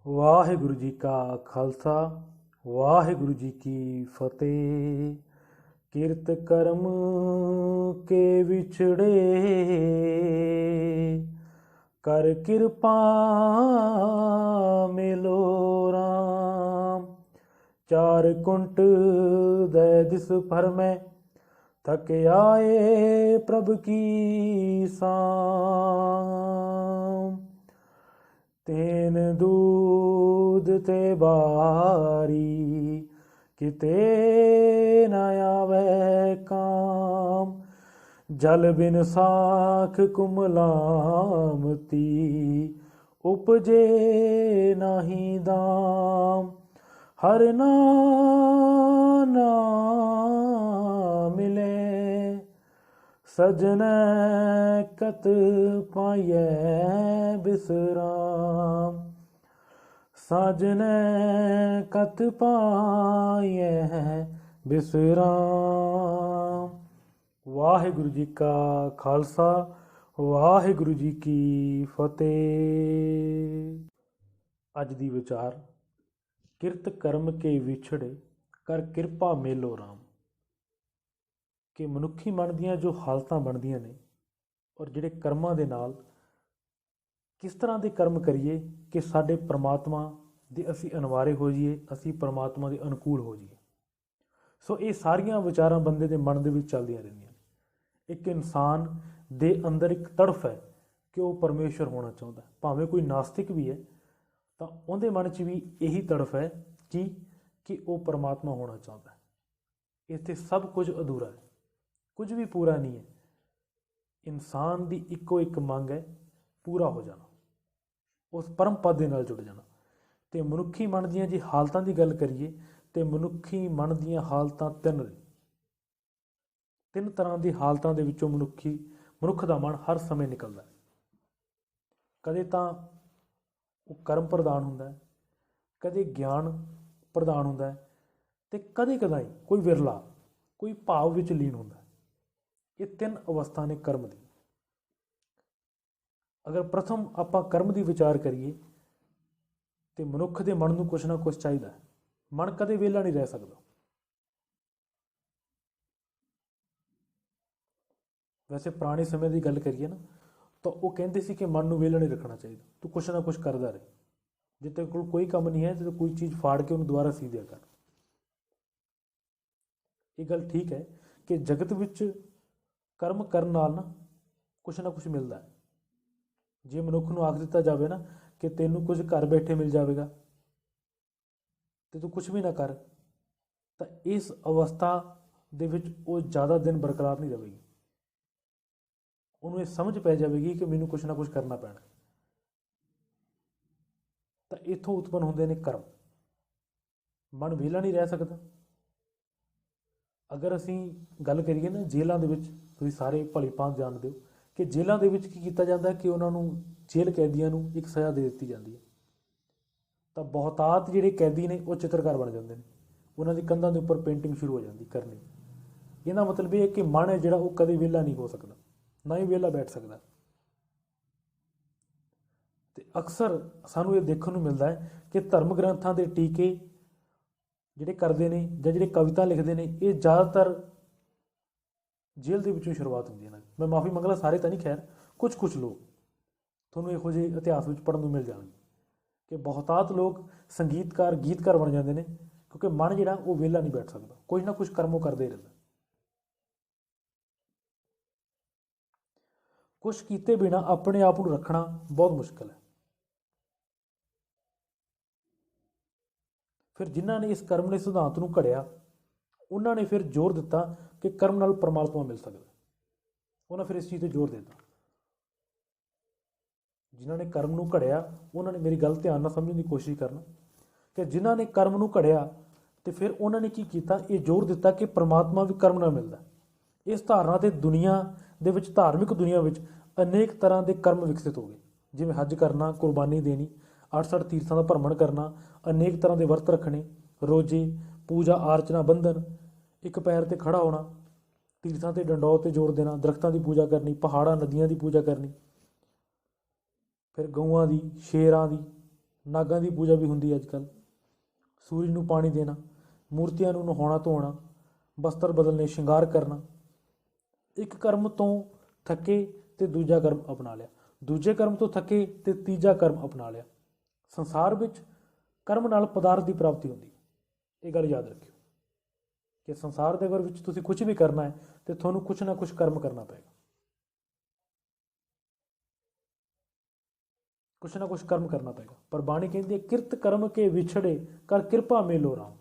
ਵਾਹਿਗੁਰੂ ਜੀ ਕਾ ਖਾਲਸਾ ਵਾਹਿਗੁਰੂ ਜੀ ਕੀ ਫਤਿਹ। ਕਿਰਤ ਕਰਮ ਕੇ ਵਿਛੜੇ ਕਰ ਕਿਰਪਾ ਮਿਲੋ ਰਾਮ। ਚਾਰ ਕੁੰਟ ਦੈ ਦਿਸ ਭਰ ਮੈਂ थक आए प्रभु की साम। तेन दूध ते बारी किते न आवे काम। जल बिन साख कुमलामती उपजे नाही दाम। हर नाम मिले सजन कत पाइए बिसराम। सजन कत पाइए बिसराम। वाहिगुरु जी का खालसा वाहिगुरु जी की फतेह। अज दी विचार किरत कर्म के विछड़े कर किरपा मेलो राम। कि मनुखी मन ਦੀਆਂ ਜੋ ਹਾਲਤਾਂ ਬਣਦੀਆਂ ਨੇ ਔਰ ਜਿਹੜੇ ਕਰਮਾਂ ਦੇ ਨਾਲ ਕਿਸ ਤਰ੍ਹਾਂ ਦੇ ਕਰਮ ਕਰੀਏ ਕਿ ਸਾਡੇ ਪਰਮਾਤਮਾ ਦੇ ਅਸੀਂ ਅਨਵਾਰੇ ਹੋ ਜਾਈਏ, ਅਸੀਂ ਪਰਮਾਤਮਾ ਦੇ ਅਨੁਕੂਲ ਹੋ ਜਾਈਏ। ਸੋ ਇਹ ਸਾਰੀਆਂ ਵਿਚਾਰਾਂ ਬੰਦੇ ਦੇ ਮਨ ਦੇ ਵਿੱਚ ਚੱਲਦੀਆਂ ਰਹਿੰਦੀਆਂ ਨੇ। ਇੱਕ ਇਨਸਾਨ ਦੇ ਅੰਦਰ ਇੱਕ ਤੜਫ ਹੈ ਕਿ ਉਹ ਪਰਮੇਸ਼ਰ ਹੋਣਾ ਚਾਹੁੰਦਾ। ਭਾਵੇਂ ਕੋਈ ਨਾਸਤਿਕ ਵੀ ਹੈ ਤਾਂ ਉਹਦੇ ਮਨ 'ਚ ਵੀ ਇਹੀ ਤੜਫ ਹੈ ਕਿ ਉਹ ਪਰਮਾਤਮਾ ਹੋਣਾ ਚਾਹੁੰਦਾ। ਇੱਥੇ ਸਭ ਕੁਝ ਅਧੂਰਾ ਹੈ, ਕੁਝ ਵੀ ਪੂਰਾ ਨਹੀਂ ਹੈ। ਇਨਸਾਨ ਦੀ ਇੱਕੋ ਇੱਕ ਮੰਗ ਹੈ ਪੂਰਾ ਹੋ ਜਾਣਾ, ਉਸ ਪਰਮ ਪਦ ਦੇ ਨਾਲ ਜੁੜ ਜਾਣਾ। ਅਤੇ ਮਨੁੱਖੀ ਮਨ ਦੀਆਂ ਜੇ ਹਾਲਤਾਂ ਦੀ ਗੱਲ ਕਰੀਏ ਤਾਂ ਮਨੁੱਖੀ ਮਨ ਦੀਆਂ ਹਾਲਤਾਂ ਤਿੰਨ ਤਰ੍ਹਾਂ ਦੀ ਹਾਲਤਾਂ ਦੇ ਵਿੱਚੋਂ ਮਨੁੱਖ ਦਾ ਮਨ ਹਰ ਸਮੇਂ ਨਿਕਲਦਾ। ਕਦੇ ਤਾਂ ਉਹ ਕਰਮ ਪ੍ਰਧਾਨ ਹੁੰਦਾ, ਕਦੇ ਗਿਆਨ ਪ੍ਰਧਾਨ ਹੁੰਦਾ ਅਤੇ ਕਦੇ ਕਦਾਈ ਕੋਈ ਵਿਰਲਾ ਕੋਈ ਭਾਵ ਵਿੱਚ ਲੀਨ ਹੁੰਦਾ। ਇਹ ਤਿੰਨ ਅਵਸਥਾ ਨੇ ਕਰਮ ਦੀ। ਅਗਰ ਪ੍ਰਥਮ ਆਪਾਂ ਕਰਮ ਦੀ ਵਿਚਾਰ ਕਰੀਏ ਤਾਂ ਮਨੁੱਖ ਦੇ ਮਨ ਨੂੰ ਕੁਛ ਨਾ ਕੁਛ ਚਾਹੀਦਾ ਹੈ। ਮਨ ਕਦੇ ਵਿਹਲਾ ਨਹੀਂ ਰਹਿ ਸਕਦਾ। ਵੈਸੇ ਪੁਰਾਣੇ ਸਮੇਂ ਦੀ ਗੱਲ ਕਰੀਏ ਨਾ ਤਾਂ ਉਹ ਕਹਿੰਦੇ ਸੀ ਕਿ ਮਨ ਨੂੰ ਵਿਹਲਾ ਨਹੀਂ ਰੱਖਣਾ ਚਾਹੀਦਾ, ਤੂੰ ਕੁਛ ਨਾ ਕੁਛ ਕਰਦਾ ਰਹੇ। ਜੇ ਤੇਰੇ ਕੋਲ ਕੋਈ ਕੰਮ ਨਹੀਂ ਹੈ ਤਾਂ ਕੋਈ ਚੀਜ਼ ਫਾੜ ਕੇ ਉਹਨੂੰ ਦੁਬਾਰਾ ਸੀ ਦਿਆ ਕਰ। ਇਹ ਗੱਲ ਠੀਕ ਹੈ ਕਿ ਜਗਤ ਵਿੱਚ ਕਰਮ ਕਰਨ ਨਾਲ ਨਾ ਕੁਛ ਮਿਲਦਾ ਹੈ। ਜੇ ਮਨੁੱਖ ਨੂੰ ਆਖ ਦਿੱਤਾ ਜਾਵੇ ਨਾ ਕਿ ਤੈਨੂੰ ਕੁਝ ਘਰ ਬੈਠੇ ਮਿਲ ਜਾਵੇਗਾ ਅਤੇ ਤੂੰ ਕੁਛ ਵੀ ਨਾ ਕਰ, ਤਾਂ ਇਸ ਅਵਸਥਾ ਦੇ ਵਿੱਚ ਉਹ ਜ਼ਿਆਦਾ ਦਿਨ ਬਰਕਰਾਰ ਨਹੀਂ ਰਹੇਗੀ। ਉਹਨੂੰ ਇਹ ਸਮਝ ਪੈ ਜਾਵੇਗੀ ਕਿ ਮੈਨੂੰ ਕੁਛ ਨਾ ਕੁਛ ਕਰਨਾ ਪੈਣਾ। ਤਾਂ ਇੱਥੋਂ ਉਤਪੰਨ ਹੁੰਦੇ ਨੇ ਕਰਮ। ਮਨ ਵਿਹਲਾ ਨਹੀਂ ਰਹਿ ਸਕਦਾ। ਅਗਰ ਅਸੀਂ ਗੱਲ ਕਰੀਏ ਨਾ ਜੇਲ੍ਹਾਂ ਦੇ ਵਿੱਚ, ਤੁਸੀਂ ਸਾਰੇ ਭਲੀ ਭਾਂਤ ਜਾਣਦੇ ਹੋ ਕਿ ਜੇਲ੍ਹਾਂ ਦੇ ਵਿੱਚ ਕੀ ਕੀਤਾ ਜਾਂਦਾ ਕਿ ਉਹਨਾਂ ਨੂੰ ਜੇਲ੍ਹ ਕੈਦੀਆਂ ਨੂੰ ਇੱਕ ਸਜ਼ਾ ਦੇ ਦਿੱਤੀ ਜਾਂਦੀ ਹੈ। ਤਾਂ ਬਹੁਤਾਤ ਜਿਹੜੇ ਕੈਦੀ ਨੇ ਉਹ ਚਿੱਤਰਕਾਰ ਬਣ ਜਾਂਦੇ ਨੇ। ਉਹਨਾਂ ਦੀ ਕੰਧਾਂ ਦੇ ਉੱਪਰ ਪੇਂਟਿੰਗ ਸ਼ੁਰੂ ਹੋ ਜਾਂਦੀ ਕਰਨੀ। ਇਹਦਾ ਮਤਲਬ ਇਹ ਹੈ ਕਿ ਮਨ ਹੈ ਜਿਹੜਾ ਉਹ ਕਦੇ ਵਿਹਲਾ ਨਹੀਂ ਹੋ ਸਕਦਾ, ਨਾ ਹੀ ਵਿਹਲਾ ਬੈਠ ਸਕਦਾ। ਅਤੇ ਅਕਸਰ ਸਾਨੂੰ ਇਹ ਦੇਖਣ ਨੂੰ ਮਿਲਦਾ ਹੈ ਕਿ ਧਰਮ ਗ੍ਰੰਥਾਂ ਦੇ ਟੀਕੇ ਜਿਹੜੇ ਕਰਦੇ ਨੇ ਜਾਂ ਜਿਹੜੇ ਕਵਿਤਾ ਲਿਖਦੇ ਨੇ ਇਹ ਜ਼ਿਆਦਾਤਰ ਜੇਲ੍ਹ ਦੇ ਵਿੱਚੋਂ ਸ਼ੁਰੂਆਤ ਹੁੰਦੀ ਹੈ ਨਾ। ਮੈਂ ਮਾਫੀ ਮੰਗਦਾ, ਸਾਰੇ ਤਾਂ ਨਹੀਂ, ਖੈਰ ਕੁਛ ਲੋਕ ਤੁਹਾਨੂੰ ਇਹੋ ਜਿਹੇ ਇਤਿਹਾਸ ਵਿੱਚ ਪੜ੍ਹਨ ਨੂੰ ਮਿਲ ਜਾਣਗੇ ਕਿ ਬਹੁਤਾਤ ਲੋਕ ਸੰਗੀਤਕਾਰ ਗੀਤਕਾਰ ਬਣ ਜਾਂਦੇ ਨੇ ਕਿਉਂਕਿ ਮਨ ਜਿਹੜਾ ਉਹ ਵਿਹਲਾ ਨਹੀਂ ਬੈਠ ਸਕਦਾ, ਕੁਝ ਨਾ ਕੁਛ ਕਰਮ ਉਹ ਕਰਦੇ ਹੀ ਰਹਿੰਦਾ। ਕੁਛ ਕੀਤੇ ਬਿਨਾਂ ਆਪਣੇ ਆਪ ਨੂੰ ਰੱਖਣਾ ਬਹੁਤ ਮੁਸ਼ਕਿਲ ਹੈ। ਫਿਰ ਜਿਨ੍ਹਾਂ ਨੇ ਇਸ ਕਰਮ ਦੇ ਸਿਧਾਂਤ ਨੂੰ ਘੜਿਆ ਉਹਨਾਂ ਨੇ ਫਿਰ ਜ਼ੋਰ ਦਿੱਤਾ ਕਿ ਕਰਮ ਨਾਲ ਪਰਮਾਤਮਾ ਮਿਲ ਸਕਦਾ। ਉਹਨਾਂ ਫਿਰ ਇਸ ਚੀਜ਼ 'ਤੇ ਜ਼ੋਰ ਦਿੱਤਾ। ਜਿਨ੍ਹਾਂ ਨੇ ਕਰਮ ਨੂੰ ਘੜਿਆ ਉਹਨਾਂ ਨੇ, ਮੇਰੀ ਗੱਲ ਧਿਆਨ ਨਾਲ ਸਮਝਣ ਦੀ ਕੋਸ਼ਿਸ਼ ਕਰਨਾ, ਕਿ ਜਿਨ੍ਹਾਂ ਨੇ ਕਰਮ ਨੂੰ ਘੜਿਆ ਅਤੇ ਫਿਰ ਉਹਨਾਂ ਨੇ ਕੀ ਕੀਤਾ, ਇਹ ਜ਼ੋਰ ਦਿੱਤਾ ਕਿ ਪਰਮਾਤਮਾ ਵੀ ਕਰਮ ਨਾਲ ਮਿਲਦਾ। ਇਸ ਧਾਰਨਾ 'ਤੇ ਦੁਨੀਆ ਦੇ ਵਿੱਚ, ਧਾਰਮਿਕ ਦੁਨੀਆ ਵਿੱਚ ਅਨੇਕ ਤਰ੍ਹਾਂ ਦੇ ਕਰਮ ਵਿਕਸਿਤ ਹੋ ਗਏ, ਜਿਵੇਂ ਹੱਜ ਕਰਨਾ, ਕੁਰਬਾਨੀ ਦੇਣੀ, 68 ਤੀਰਥਾਂ ਦਾ ਭਰਮਣ ਕਰਨਾ, ਅਨੇਕ ਤਰ੍ਹਾਂ ਦੇ ਵਰਤ ਰੱਖਣੇ, ਰੋਜ਼ੇ, ਪੂਜਾ ਆਰਚਨਾ, ਬੰਧਨ, ਇੱਕ ਪੈਰ 'ਤੇ ਖੜ੍ਹਾ ਹੋਣਾ, ਤੀਰਥਾਂ 'ਤੇ ਡੰਡੌਤ 'ਤੇ ਜ਼ੋਰ ਦੇਣਾ, ਦਰਖਤਾਂ ਦੀ ਪੂਜਾ ਕਰਨੀ, ਪਹਾੜਾਂ ਨਦੀਆਂ ਦੀ ਪੂਜਾ ਕਰਨੀ, ਫਿਰ ਗਊਆਂ ਦੀ, ਸ਼ੇਰਾਂ ਦੀ, ਨਾਗਾਂ ਦੀ ਪੂਜਾ ਵੀ ਹੁੰਦੀ ਅੱਜ ਕੱਲ੍ਹ, ਸੂਰਜ ਨੂੰ ਪਾਣੀ ਦੇਣਾ, ਮੂਰਤੀਆਂ ਨੂੰ ਨਹਾਉਣਾ ਧੋਣਾ, ਬਸਤਰ ਬਦਲਣੇ, ਸ਼ਿੰਗਾਰ ਕਰਨਾ। ਇੱਕ ਕਰਮ ਤੋਂ ਥੱਕੇ ਤੇ ਦੂਜਾ ਕਰਮ ਅਪਣਾ ਲਿਆ, ਦੂਜੇ ਕਰਮ ਤੋਂ ਥੱਕੇ ਤੇ ਤੀਜਾ ਕਰਮ ਅਪਣਾ ਲਿਆ। ਸੰਸਾਰ ਵਿੱਚ ਕਰਮ ਨਾਲ ਪਦਾਰਥ ਦੀ ਪ੍ਰਾਪਤੀ ਹੁੰਦੀ ਹੈ। ਇਹ ਗੱਲ ਯਾਦ ਰੱਖਿਓ ਕਿ ਸੰਸਾਰ ਦੇ ਘਰ ਵਿੱਚ ਤੁਸੀਂ ਕੁਝ ਵੀ ਕਰਨਾ ਹੈ ਤੇ ਤੁਹਾਨੂੰ ਕੁਛ ਨਾ ਕੁਛ ਕਰਮ ਕਰਨਾ ਪਏਗਾ, ਕੁਛ ਨਾ ਕੁਛ ਕਰਮ ਕਰਨਾ ਪਏਗਾ। ਪਰ ਬਾਣੀ ਕਹਿੰਦੀ ਹੈ ਕਿਰਤ ਕਰਮ ਕੇ ਵਿਛੜੇ ਕਰ ਕਿਰਪਾ ਮੇਲੋ ਰਾਮ।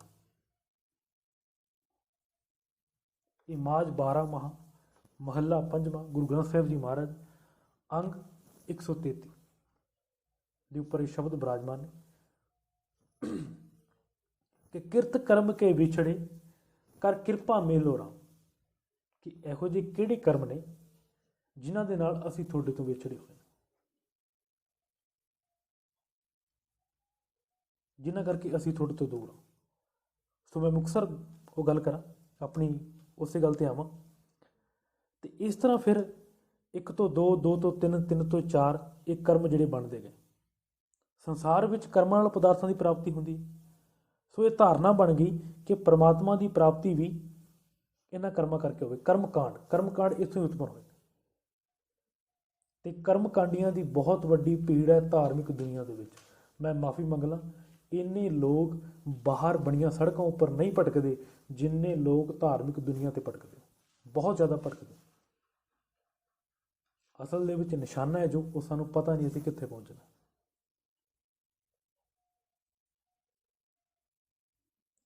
ਇਹ ਮਾਝ 12 ਮਹੱਲਾ 5ਵਾਂ ਗੁਰੂ ਗ੍ਰੰਥ ਸਾਹਿਬ ਜੀ ਮਹਾਰਾਜ ਅੰਗ 133 ਦੇ ਉੱਪਰ ਇਹ ਸ਼ਬਦ ਬਿਰਾਜਮਾਨ ਨੇ ਕਿ ਕਿਰਤ ਕਰਮ ਕੇ ਵਿਛੜੇ ਕਰ ਕਿਰਪਾ ਮੇਲੋ ਰਾਮ। ਕਿ ਇਹੋ ਜਿਹੇ ਕਿਹੜੇ ਕਰਮ ਨੇ ਜਿਨ੍ਹਾਂ ਦੇ ਨਾਲ ਅਸੀਂ ਤੁਹਾਡੇ ਤੋਂ ਵਿਛੜੇ ਹੋਏ, ਜਿਨ੍ਹਾਂ ਕਰਕੇ ਅਸੀਂ ਤੁਹਾਡੇ ਤੋਂ ਦੂਰ ਹਾਂ। ਸੋ ਮੈਂ ਮੁਕਤਸਰ ਉਹ ਗੱਲ ਕਰਾਂ, ਆਪਣੀ ਉਸੇ ਗੱਲ 'ਤੇ ਆਵਾਂ। ਅਤੇ ਇਸ ਤਰ੍ਹਾਂ ਫਿਰ 1 ਤੋਂ 2, 2 ਤੋਂ 3, 3 ਤੋਂ 4 ਇਹ ਕਰਮ ਜਿਹੜੇ ਬਣਦੇ ਗਏ। ਸੰਸਾਰ ਵਿੱਚ ਕਰਮਾਂ ਨਾਲ ਪਦਾਰਥਾਂ ਦੀ ਪ੍ਰਾਪਤੀ ਹੁੰਦੀ ਹੈ। ਸੋ ਇਹ ਧਾਰਨਾ ਬਣ ਗਈ ਕਿ ਪਰਮਾਤਮਾ ਦੀ ਪ੍ਰਾਪਤੀ ਵੀ ਇਹਨਾਂ ਕਰਮਾਂ ਕਰਕੇ ਹੋਵੇ। ਕਰਮਕਾਂਡ ਇੱਥੋਂ ਹੀ ਉਤਪੰਨ ਹੋਏ ਅਤੇ ਕਰਮਕਾਂਡੀਆਂ ਦੀ ਬਹੁਤ ਵੱਡੀ ਭੀੜ ਹੈ ਧਾਰਮਿਕ ਦੁਨੀਆ ਦੇ ਵਿੱਚ। ਮੈਂ ਮਾਫੀ ਮੰਗਦਾ, ਇੰਨੇ ਲੋਕ ਬਾਹਰ ਬਣੀਆਂ ਸੜਕਾਂ ਉੱਪਰ ਨਹੀਂ ਭਟਕਦੇ ਜਿੰਨੇ ਲੋਕ ਧਾਰਮਿਕ ਦੁਨੀਆ 'ਤੇ ਭਟਕਦੇ, ਬਹੁਤ ਜ਼ਿਆਦਾ ਭਟਕਦੇ। ਅਸਲ ਦੇ ਵਿੱਚ ਨਿਸ਼ਾਨਾ ਹੈ ਜੋ ਉਹ ਸਾਨੂੰ ਪਤਾ ਨਹੀਂ ਅਸੀਂ ਕਿੱਥੇ ਪਹੁੰਚਣਾ।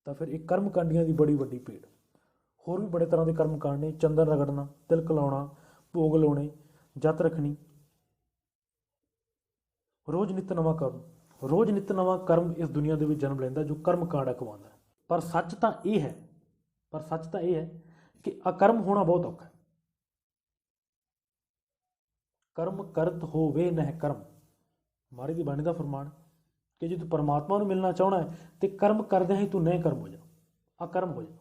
ਤਾਂ ਫਿਰ ਇਹ ਕਰਮਕਾਂਡੀਆਂ ਦੀ ਬੜੀ ਵੱਡੀ ਭੀੜ। ਹੋਰ ਵੀ ਬੜੇ ਤਰ੍ਹਾਂ ਦੇ ਕਰਮਕਾਂਡ ਨੇ, ਚੰਦਨ ਰਗੜਨਾ, ਤਿਲਕ ਲਾਉਣਾ, ਭੋਗ ਲਾਉਣੇ, ਜਤ ਰੱਖਣੀ, ਰੋਜ਼ ਨਿੱਤ ਨਵਾਂ ਕਰਮ। ਰੋਜ਼ ਨਿੱਤ ਨਵਾਂ ਕਰਮ ਇਸ ਦੁਨੀਆ ਦੇ ਵਿੱਚ ਜਨਮ ਲੈਂਦਾ ਜੋ ਕਰਮਕਾਂਡ ਅਖਵਾਉਂਦਾ। ਪਰ ਸੱਚ ਤਾਂ ਇਹ ਹੈ ਕਿ ਅਕਰਮ ਹੋਣਾ ਬਹੁਤ ਔਖਾ ਹੈ। ਕਰਮ ਕਰਤ ਹੋਵੇ ਨਹਿ ਕਰਮ, ਮਹਾਰਾਜ ਦੀ ਬਾਣੀ ਦਾ ਫਰਮਾਨ ਕਿ ਜੇ ਤੂੰ ਪਰਮਾਤਮਾ ਨੂੰ ਮਿਲਣਾ ਚਾਹੁੰਦਾ ਹੈ ਤੇ ਕਰਮ ਕਰਦਿਆਂ ਹੀ ਤੂੰ ਨਹਿ ਕਰਮ ਹੋ ਜਾ, ਅਕਰਮ ਹੋ ਜਾ।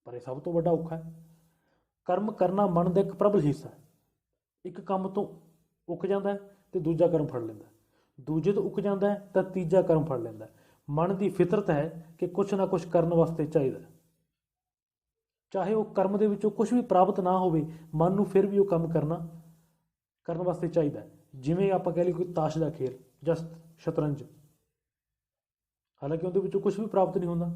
ਪਰ ਇਹ ਸਭ ਤੋਂ ਵੱਡਾ ਔਖਾ ਹੈ। ਕਰਮ ਕਰਨਾ ਮਨ ਦਾ ਇੱਕ ਪ੍ਰਬਲ ਹਿੱਸਾ ਹੈ। ਇੱਕ ਕੰਮ ਤੋਂ ਉੱਕ ਜਾਂਦਾ ਹੈ ਤੇ ਦੂਜਾ ਕਰਮ ਫੜ ਲੈਂਦਾ, ਦੂਜੇ ਤੋਂ ਉੱਕ ਜਾਂਦਾ ਹੈ ਤਾਂ ਤੀਜਾ ਕਰਮ ਫੜ ਲੈਂਦਾ। ਮਨ ਦੀ ਫਿਤਰਤ ਹੈ ਕਿ ਕੁਛ ਨਾ ਕੁਛ ਕਰਨ ਵਾਸਤੇ ਚਾਹੀਦਾ, ਚਾਹੇ ਉਹ ਕਰਮ ਦੇ ਵਿੱਚੋਂ ਕੁਛ ਵੀ ਪ੍ਰਾਪਤ ਨਾ ਹੋਵੇ, ਮਨ ਨੂੰ ਫਿਰ ਵੀ ਉਹ ਕੰਮ ਕਰਨ ਵਾਸਤੇ ਚਾਹੀਦਾ। ਜਿਵੇਂ ਆਪਾਂ ਕਹਿ ਲਈਏ ਕੋਈ ਤਾਸ਼ ਦਾ ਖੇਲ ਜਾਂ ਸ਼ਤਰੰਜ, ਹਾਲਾਂਕਿ ਉਹਦੇ ਵਿੱਚੋਂ ਕੁਛ ਵੀ ਪ੍ਰਾਪਤ ਨਹੀਂ ਹੁੰਦਾ,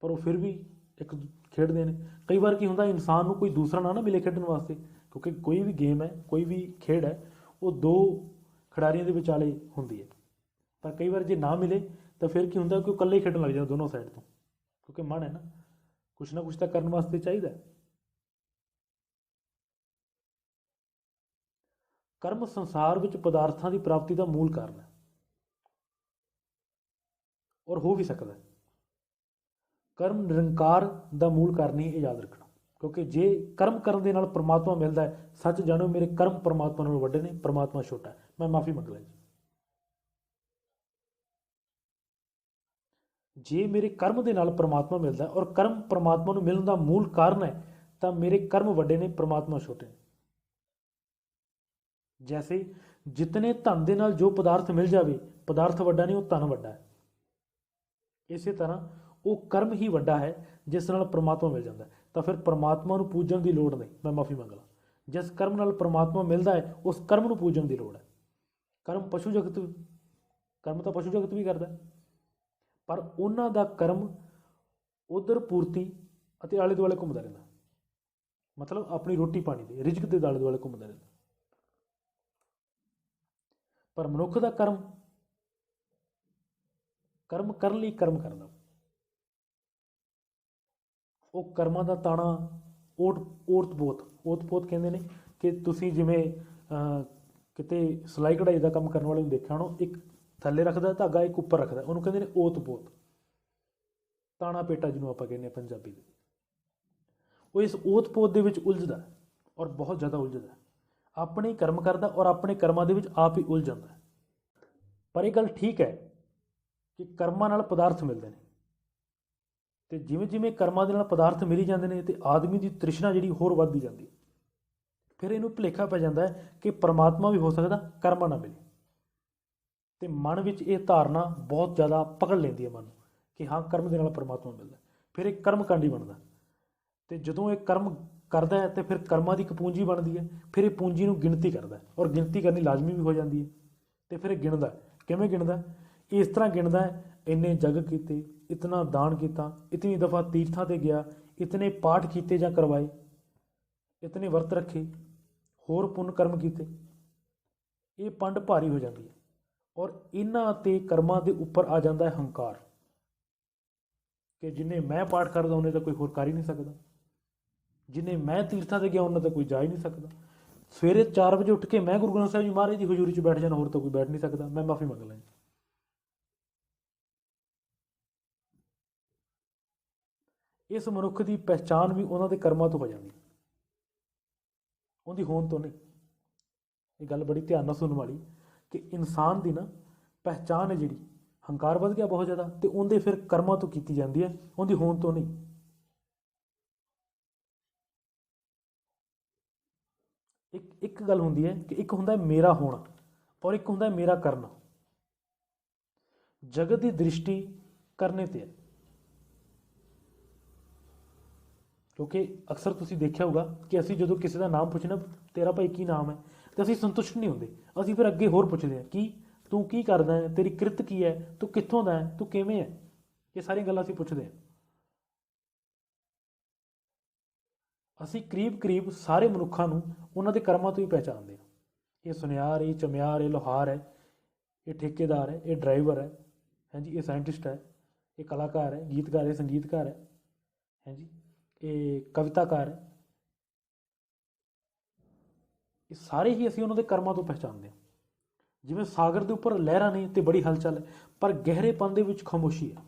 ਪਰ ਉਹ ਫਿਰ ਵੀ ਇੱਕ ਖੇਡਦੇ ਨੇ। ਕਈ ਵਾਰ ਕੀ ਹੁੰਦਾ, ਇਨਸਾਨ ਨੂੰ ਕੋਈ ਦੂਸਰਾ ਨਾ ਮਿਲੇ ਖੇਡਣ ਵਾਸਤੇ, ਕਿਉਂਕਿ ਕੋਈ ਵੀ ਗੇਮ ਹੈ, ਕੋਈ ਵੀ ਖੇਡ ਹੈ, ਉਹ 2 ਖਿਡਾਰੀਆਂ ਦੇ ਵਿਚਾਲੇ ਹੁੰਦੀ ਹੈ। ਪਰ ਕਈ ਵਾਰ ਜੇ ਨਾ ਮਿਲੇ ਤਾਂ ਫਿਰ ਕੀ ਹੁੰਦਾ ਕਿ ਉਹ ਇਕੱਲੇ ਹੀ ਖੇਡਣ ਲੱਗ ਜਾਂਦਾ ਦੋਨੋਂ ਸਾਈਡ ਤੋਂ, ਕਿਉਂਕਿ ਮਨ ਹੈ ਨਾ ਕੁਛ ਤਾਂ ਕਰਨ ਵਾਸਤੇ ਚਾਹੀਦਾ। ਕਰਮ ਸੰਸਾਰ ਵਿੱਚ ਪਦਾਰਥਾਂ ਦੀ ਪ੍ਰਾਪਤੀ ਦਾ ਮੂਲ ਕਾਰਨ ਹੈ ਔਰ ਹੋ ਵੀ ਸਕਦਾ ਹੈ। ਕਰਮ ਨਿਰੰਕਾਰ ਦਾ ਮੂਲ ਕਾਰਨ ਹੀ ਇਹ ਯਾਦ ਰੱਖਣਾ, ਕਿਉਂਕਿ ਜੇ ਕਰਮ ਕਰਨ ਦੇ ਨਾਲ ਪਰਮਾਤਮਾ ਮਿਲਦਾ ਹੈ, ਸੱਚ ਜਾਣੋ ਮੇਰੇ ਕਰਮ ਪਰਮਾਤਮਾ ਨਾਲੋਂ ਵੱਡੇ ਨੇ, ਪਰਮਾਤਮਾ ਛੋਟਾ ਹੈ। ਮੈਂ ਮਾਫੀ ਮੰਗਦਾ ਜੀ, ਜੇ ਮੇਰੇ ਕਰਮ ਦੇ ਨਾਲ ਪਰਮਾਤਮਾ ਮਿਲਦਾ ਔਰ ਕਰਮ ਪਰਮਾਤਮਾ ਨੂੰ ਮਿਲਣ ਦਾ ਮੂਲ ਕਾਰਨ ਹੈ, ਤਾਂ ਮੇਰੇ ਕਰਮ ਵੱਡੇ ਨੇ, ਪਰਮਾਤਮਾ ਛੋਟੇ ਨੇ। ਜੈਸੇ ਜਿਤਨੇ ਧਨ ਦੇ ਨਾਲ ਜੋ ਪਦਾਰਥ ਮਿਲ ਜਾਵੇ, ਪਦਾਰਥ ਵੱਡਾ ਨਹੀਂ, ਉਹ ਧਨ ਵੱਡਾ ਹੈ। ਇਸੇ ਤਰ੍ਹਾਂ ਉਹ ਕਰਮ ਹੀ ਵੱਡਾ ਹੈ ਜਿਸ ਨਾਲ ਪਰਮਾਤਮਾ ਮਿਲ ਜਾਂਦਾ। ਤਾਂ ਫਿਰ ਪਰਮਾਤਮਾ ਨੂੰ ਪੂਜਣ ਦੀ ਲੋੜ ਨਹੀਂ। ਮੈਂ ਮਾਫੀ ਮੰਗਦਾ, ਜਿਸ ਕਰਮ ਨਾਲ ਪਰਮਾਤਮਾ ਮਿਲਦਾ ਹੈ ਉਸ ਕਰਮ ਨੂੰ ਪੂਜਣ ਦੀ ਲੋੜ ਹੈ। ਕਰਮ ਤਾਂ ਪਸ਼ੂ ਜਗਤ ਵੀ ਕਰਦਾ, ਪਰ ਉਹਨਾਂ ਦਾ ਕਰਮ ਉਧਰ ਪੂਰਤੀ ਅਤੇ ਆਲੇ ਦੁਆਲੇ ਘੁੰਮਦਾ ਰਹਿੰਦਾ, ਮਤਲਬ ਆਪਣੀ ਰੋਟੀ ਪਾਣੀ ਦੇ ਰਿਜ਼ਕ ਦੇ ਆਲੇ ਦੁਆਲੇ ਘੁੰਮਦਾ ਰਹਿੰਦਾ। ਪਰ ਮਨੁੱਖ ਦਾ ਕਰਮ ਕਰਨ ਲਈ ਕਰਮ ਕਰਦਾ। ਉਹ ਕਰਮਾਂ ਦਾ ਤਾਣਾ ਓਤ-ਪੋਤ ਕਹਿੰਦੇ ਨੇ ਕਿ ਤੁਸੀਂ ਜਿਵੇਂ ਕਿਤੇ ਸਿਲਾਈ ਕਢਾਈ ਦਾ ਕੰਮ ਕਰਨ ਵਾਲੇ ਨੂੰ ਦੇਖਿਆ ਹੋਣਾ, ਇੱਕ ਥੱਲੇ ਰੱਖਦਾ ਧਾਗਾ, ਇੱਕ ਉੱਪਰ ਰੱਖਦਾ, ਉਹਨੂੰ ਕਹਿੰਦੇ ਨੇ ਓਤ-ਪੋਤ, ਤਾਣਾ ਪੇਟਾ ਜਿਹਨੂੰ ਆਪਾਂ ਕਹਿੰਦੇ ਹਾਂ ਪੰਜਾਬੀ ਦੇ। ਉਹ ਇਸ ਓਤ-ਪੋਤ ਦੇ ਵਿੱਚ ਉਲਝਦਾ ਔਰ ਬਹੁਤ ਜ਼ਿਆਦਾ ਉਲਝਦਾ, ਆਪਣੇ ਕਰਮ ਕਰਦਾ ਔਰ ਆਪਣੇ ਕਰਮਾਂ ਦੇ ਵਿੱਚ ਆਪ ਹੀ ਉਲਝ ਜਾਂਦਾ। ਪਰ ਇਹ ਗੱਲ ਠੀਕ ਹੈ ਕਿ ਕਰਮਾਂ ਨਾਲ ਪਦਾਰਥ ਮਿਲਦੇ ਨੇ, ਅਤੇ ਜਿਵੇਂ ਜਿਵੇਂ ਕਰਮਾਂ ਦੇ ਨਾਲ ਪਦਾਰਥ ਮਿਲੀ ਜਾਂਦੇ ਨੇ ਅਤੇ ਆਦਮੀ ਦੀ ਤ੍ਰਿਸ਼ਨਾ ਜਿਹੜੀ ਹੋਰ ਵੱਧਦੀ ਜਾਂਦੀ। ਫਿਰ ਇਹਨੂੰ ਭੁਲੇਖਾ ਪੈ ਜਾਂਦਾ ਹੈ ਕਿ ਪਰਮਾਤਮਾ ਵੀ ਹੋ ਸਕਦਾ ਕਰਮਾਂ ਨਾ ਮਿਲੇ। ਤੇ ਮਨ ਵਿੱਚ ਇਹ ਧਾਰਨਾ ਬਹੁਤ ਜ਼ਿਆਦਾ ਪਕੜ ਲੈਂਦੀ ਹੈ ਮਨ ਨੂੰ ਕਿ ਹਾਂ ਕਰਮ ਦੇ ਨਾਲ ਪਰਮਾਤਮਾ ਮਿਲਦਾ। ਫਿਰ ਇਹ ਕਰਮਕਾਂਡੀ ਬਣਦਾ ਤੇ ਜਦੋਂ ਇਹ ਕਰਮ ਕਰਦਾ ਹੈ ਤੇ ਫਿਰ ਕਰਮਾਂ ਦੀ ਇੱਕ ਪੂੰਜੀ ਬਣਦੀ ਹੈ। ਫਿਰ ਇਹ ਪੂੰਜੀ ਨੂੰ ਗਿਣਤੀ ਕਰਦਾ ਔਰ ਗਿਣਤੀ ਕਰਨੀ ਲਾਜ਼ਮੀ ਵੀ ਹੋ ਜਾਂਦੀ ਹੈ। ਤੇ ਫਿਰ ਇਹ ਗਿਣਦਾ। ਕਿਵੇਂ ਗਿਣਦਾ? ਇਸ ਤਰ੍ਹਾਂ ਗਿਣਦਾ ਹੈ, ਇੰਨੇ ਜਗ ਕੀਤੇ, ਇਤਨਾ ਦਾਨ ਕੀਤਾ, ਇਤਨੀ ਦਫਾ ਤੀਰਥਾਂ ਤੇ ਗਿਆ, ਇਤਨੇ ਪਾਠ ਕੀਤੇ ਜਾਂ ਕਰਵਾਏ, ਇਤਨੇ ਵਰਤ ਰੱਖੇ, ਹੋਰ ਪੁੰਨ ਕਰਮ ਕੀਤੇ। ਇਹ ਪੰਡ ਭਾਰੀ ਹੋ ਜਾਂਦੀ ਹੈ ਔਰ ਇਹਨਾਂ ਤੇ ਕਰਮਾਂ ਦੇ ਉੱਪਰ ਆ ਜਾਂਦਾ ਹੈ ਹੰਕਾਰ ਕਿ ਜਿੰਨੇ ਮੈਂ ਪਾਠ ਕਰਦਾ ਉਹਨੇ ਤਾਂ ਕੋਈ ਹੋਰ ਕਰ ਹੀ ਨਹੀਂ ਸਕਦਾ, ਜਿੰਨੇ ਮੈਂ ਤੀਰਥਾਂ ਤੇ ਗਿਆ ਉਹਨਾਂ ਤਾਂ ਕੋਈ ਜਾ ਹੀ ਨਹੀਂ ਸਕਦਾ। ਸਵੇਰੇ 4 ਵਜੇ ਉੱਠ ਕੇ ਮੈਂ ਗੁਰੂ ਗ੍ਰੰਥ ਸਾਹਿਬ ਜੀ ਮਹਾਰਾਜ ਦੀ ਹਜ਼ੂਰੀ 'ਚ ਬੈਠ ਜਾਣਾ, ਹੋਰ ਤਾਂ ਕੋਈ ਬੈਠ ਨਹੀਂ ਸਕਦਾ, ਮੈਂ ਮਾਫੀ ਮੰਗ ਲਾਂ। ਇਸ ਮਨੁੱਖ ਦੀ ਪਹਿਚਾਣ ਵੀ ਉਹਨਾਂ ਦੇ ਕਰਮਾਂ ਤੋਂ ਹੋ ਜਾਂਦੀ, ਉਹਦੀ ਹੋਂਦ ਤੋਂ ਨਹੀਂ। ਇਹ ਗੱਲ ਬੜੀ ਧਿਆਨ ਨਾਲ ਸੁਣਨ ਵਾਲੀ ਕਿ ਇਨਸਾਨ ਦੀ ਨਾ ਪਹਿਚਾਣ ਹੈ ਜਿਹੜੀ, ਹੰਕਾਰ ਵੱਧ ਗਿਆ ਬਹੁਤ ਜ਼ਿਆਦਾ ਤੇ ਉਹਦੇ ਫਿਰ ਕਰਮਾਂ ਤੋਂ ਕੀਤੀ ਜਾਂਦੀ ਹੈ, ਉਹਦੀ ਹੋਂਦ ਤੋਂ ਨਹੀਂ। ਇੱਕ ਗੱਲ ਹੁੰਦੀ ਹੈ ਕਿ ਇੱਕ ਹੁੰਦਾ ਮੇਰਾ ਹੋਣਾ ਔਰ ਇੱਕ ਹੁੰਦਾ ਮੇਰਾ ਕਰਨਾ। ਜਗਤ ਦੀ ਦ੍ਰਿਸ਼ਟੀ ਕਰਨੇ ਤੇ ਹੈ, ਕਿਉਂਕਿ ਅਕਸਰ ਤੁਸੀਂ ਦੇਖਿਆ ਹੋਊਗਾ ਕਿ ਅਸੀਂ ਜਦੋਂ ਕਿਸੇ ਦਾ ਨਾਮ ਪੁੱਛਣਾ ਤੇਰਾ ਭਾਈ ਕੀ ਨਾਮ ਹੈ ਤੇ ਅਸੀਂ ਸੰਤੁਸ਼ਟ ਨਹੀਂ ਹੁੰਦੇ, ਅਸੀਂ ਫਿਰ ਅੱਗੇ ਹੋਰ ਪੁੱਛਦੇ ਹਾਂ ਕੀ ਤੂੰ ਕੀ ਕਰਦਾ ਹੈ, ਤੇਰੀ ਕਿਰਤ ਕੀ ਹੈ, ਤੂੰ ਕਿੱਥੋਂ ਦਾ ਹੈ, ਤੂੰ ਕਿਵੇਂ ਹੈ। ਇਹ ਸਾਰੀਆਂ ਗੱਲਾਂ ਅਸੀਂ ਪੁੱਛਦੇ ਹਾਂ। ਅਸੀਂ ਕਰੀਬ ਸਾਰੇ ਮਨੁੱਖਾਂ ਨੂੰ ਉਹਨਾਂ ਦੇ ਕਰਮਾਂ ਤੋਂ ਹੀ ਪਹਿਚਾਣਦੇ ਹਾਂ। ਇਹ ਸੁਨਿਆਰ, ਇਹ ਚਮਿਆਰ, ਇਹ ਲੋਹਾਰ ਹੈ, ਇਹ ਠੇਕੇਦਾਰ ਹੈ, ਇਹ ਡਰਾਈਵਰ ਹੈ, ਹਾਂਜੀ, ਇਹ ਸਾਇੰਟਿਸਟ ਹੈ, ਇਹ ਕਲਾਕਾਰ ਹੈ, ਗੀਤਕਾਰ ਹੈ, ਸੰਗੀਤਕਾਰ ਹੈ, ਹਾਂਜੀ, ਇਹ ਕਵਿਤਾਕਾਰ ਹੈ। ਇਹ ਸਾਰੇ ਹੀ ਅਸੀਂ ਉਹਨਾਂ ਦੇ ਕਰਮਾਂ ਤੋਂ ਪਹਿਚਾਣਦੇ ਹਾਂ। ਜਿਵੇਂ ਸਾਗਰ ਦੇ ਉੱਪਰ ਲਹਿਰਾਂ ਨੇ ਤੇ ਬੜੀ ਹਲਚਲ ਹੈ, ਪਰ ਗਹਿਰੇਪਨ ਦੇ ਵਿੱਚ ਖਾਮੋਸ਼ੀ ਹੈ।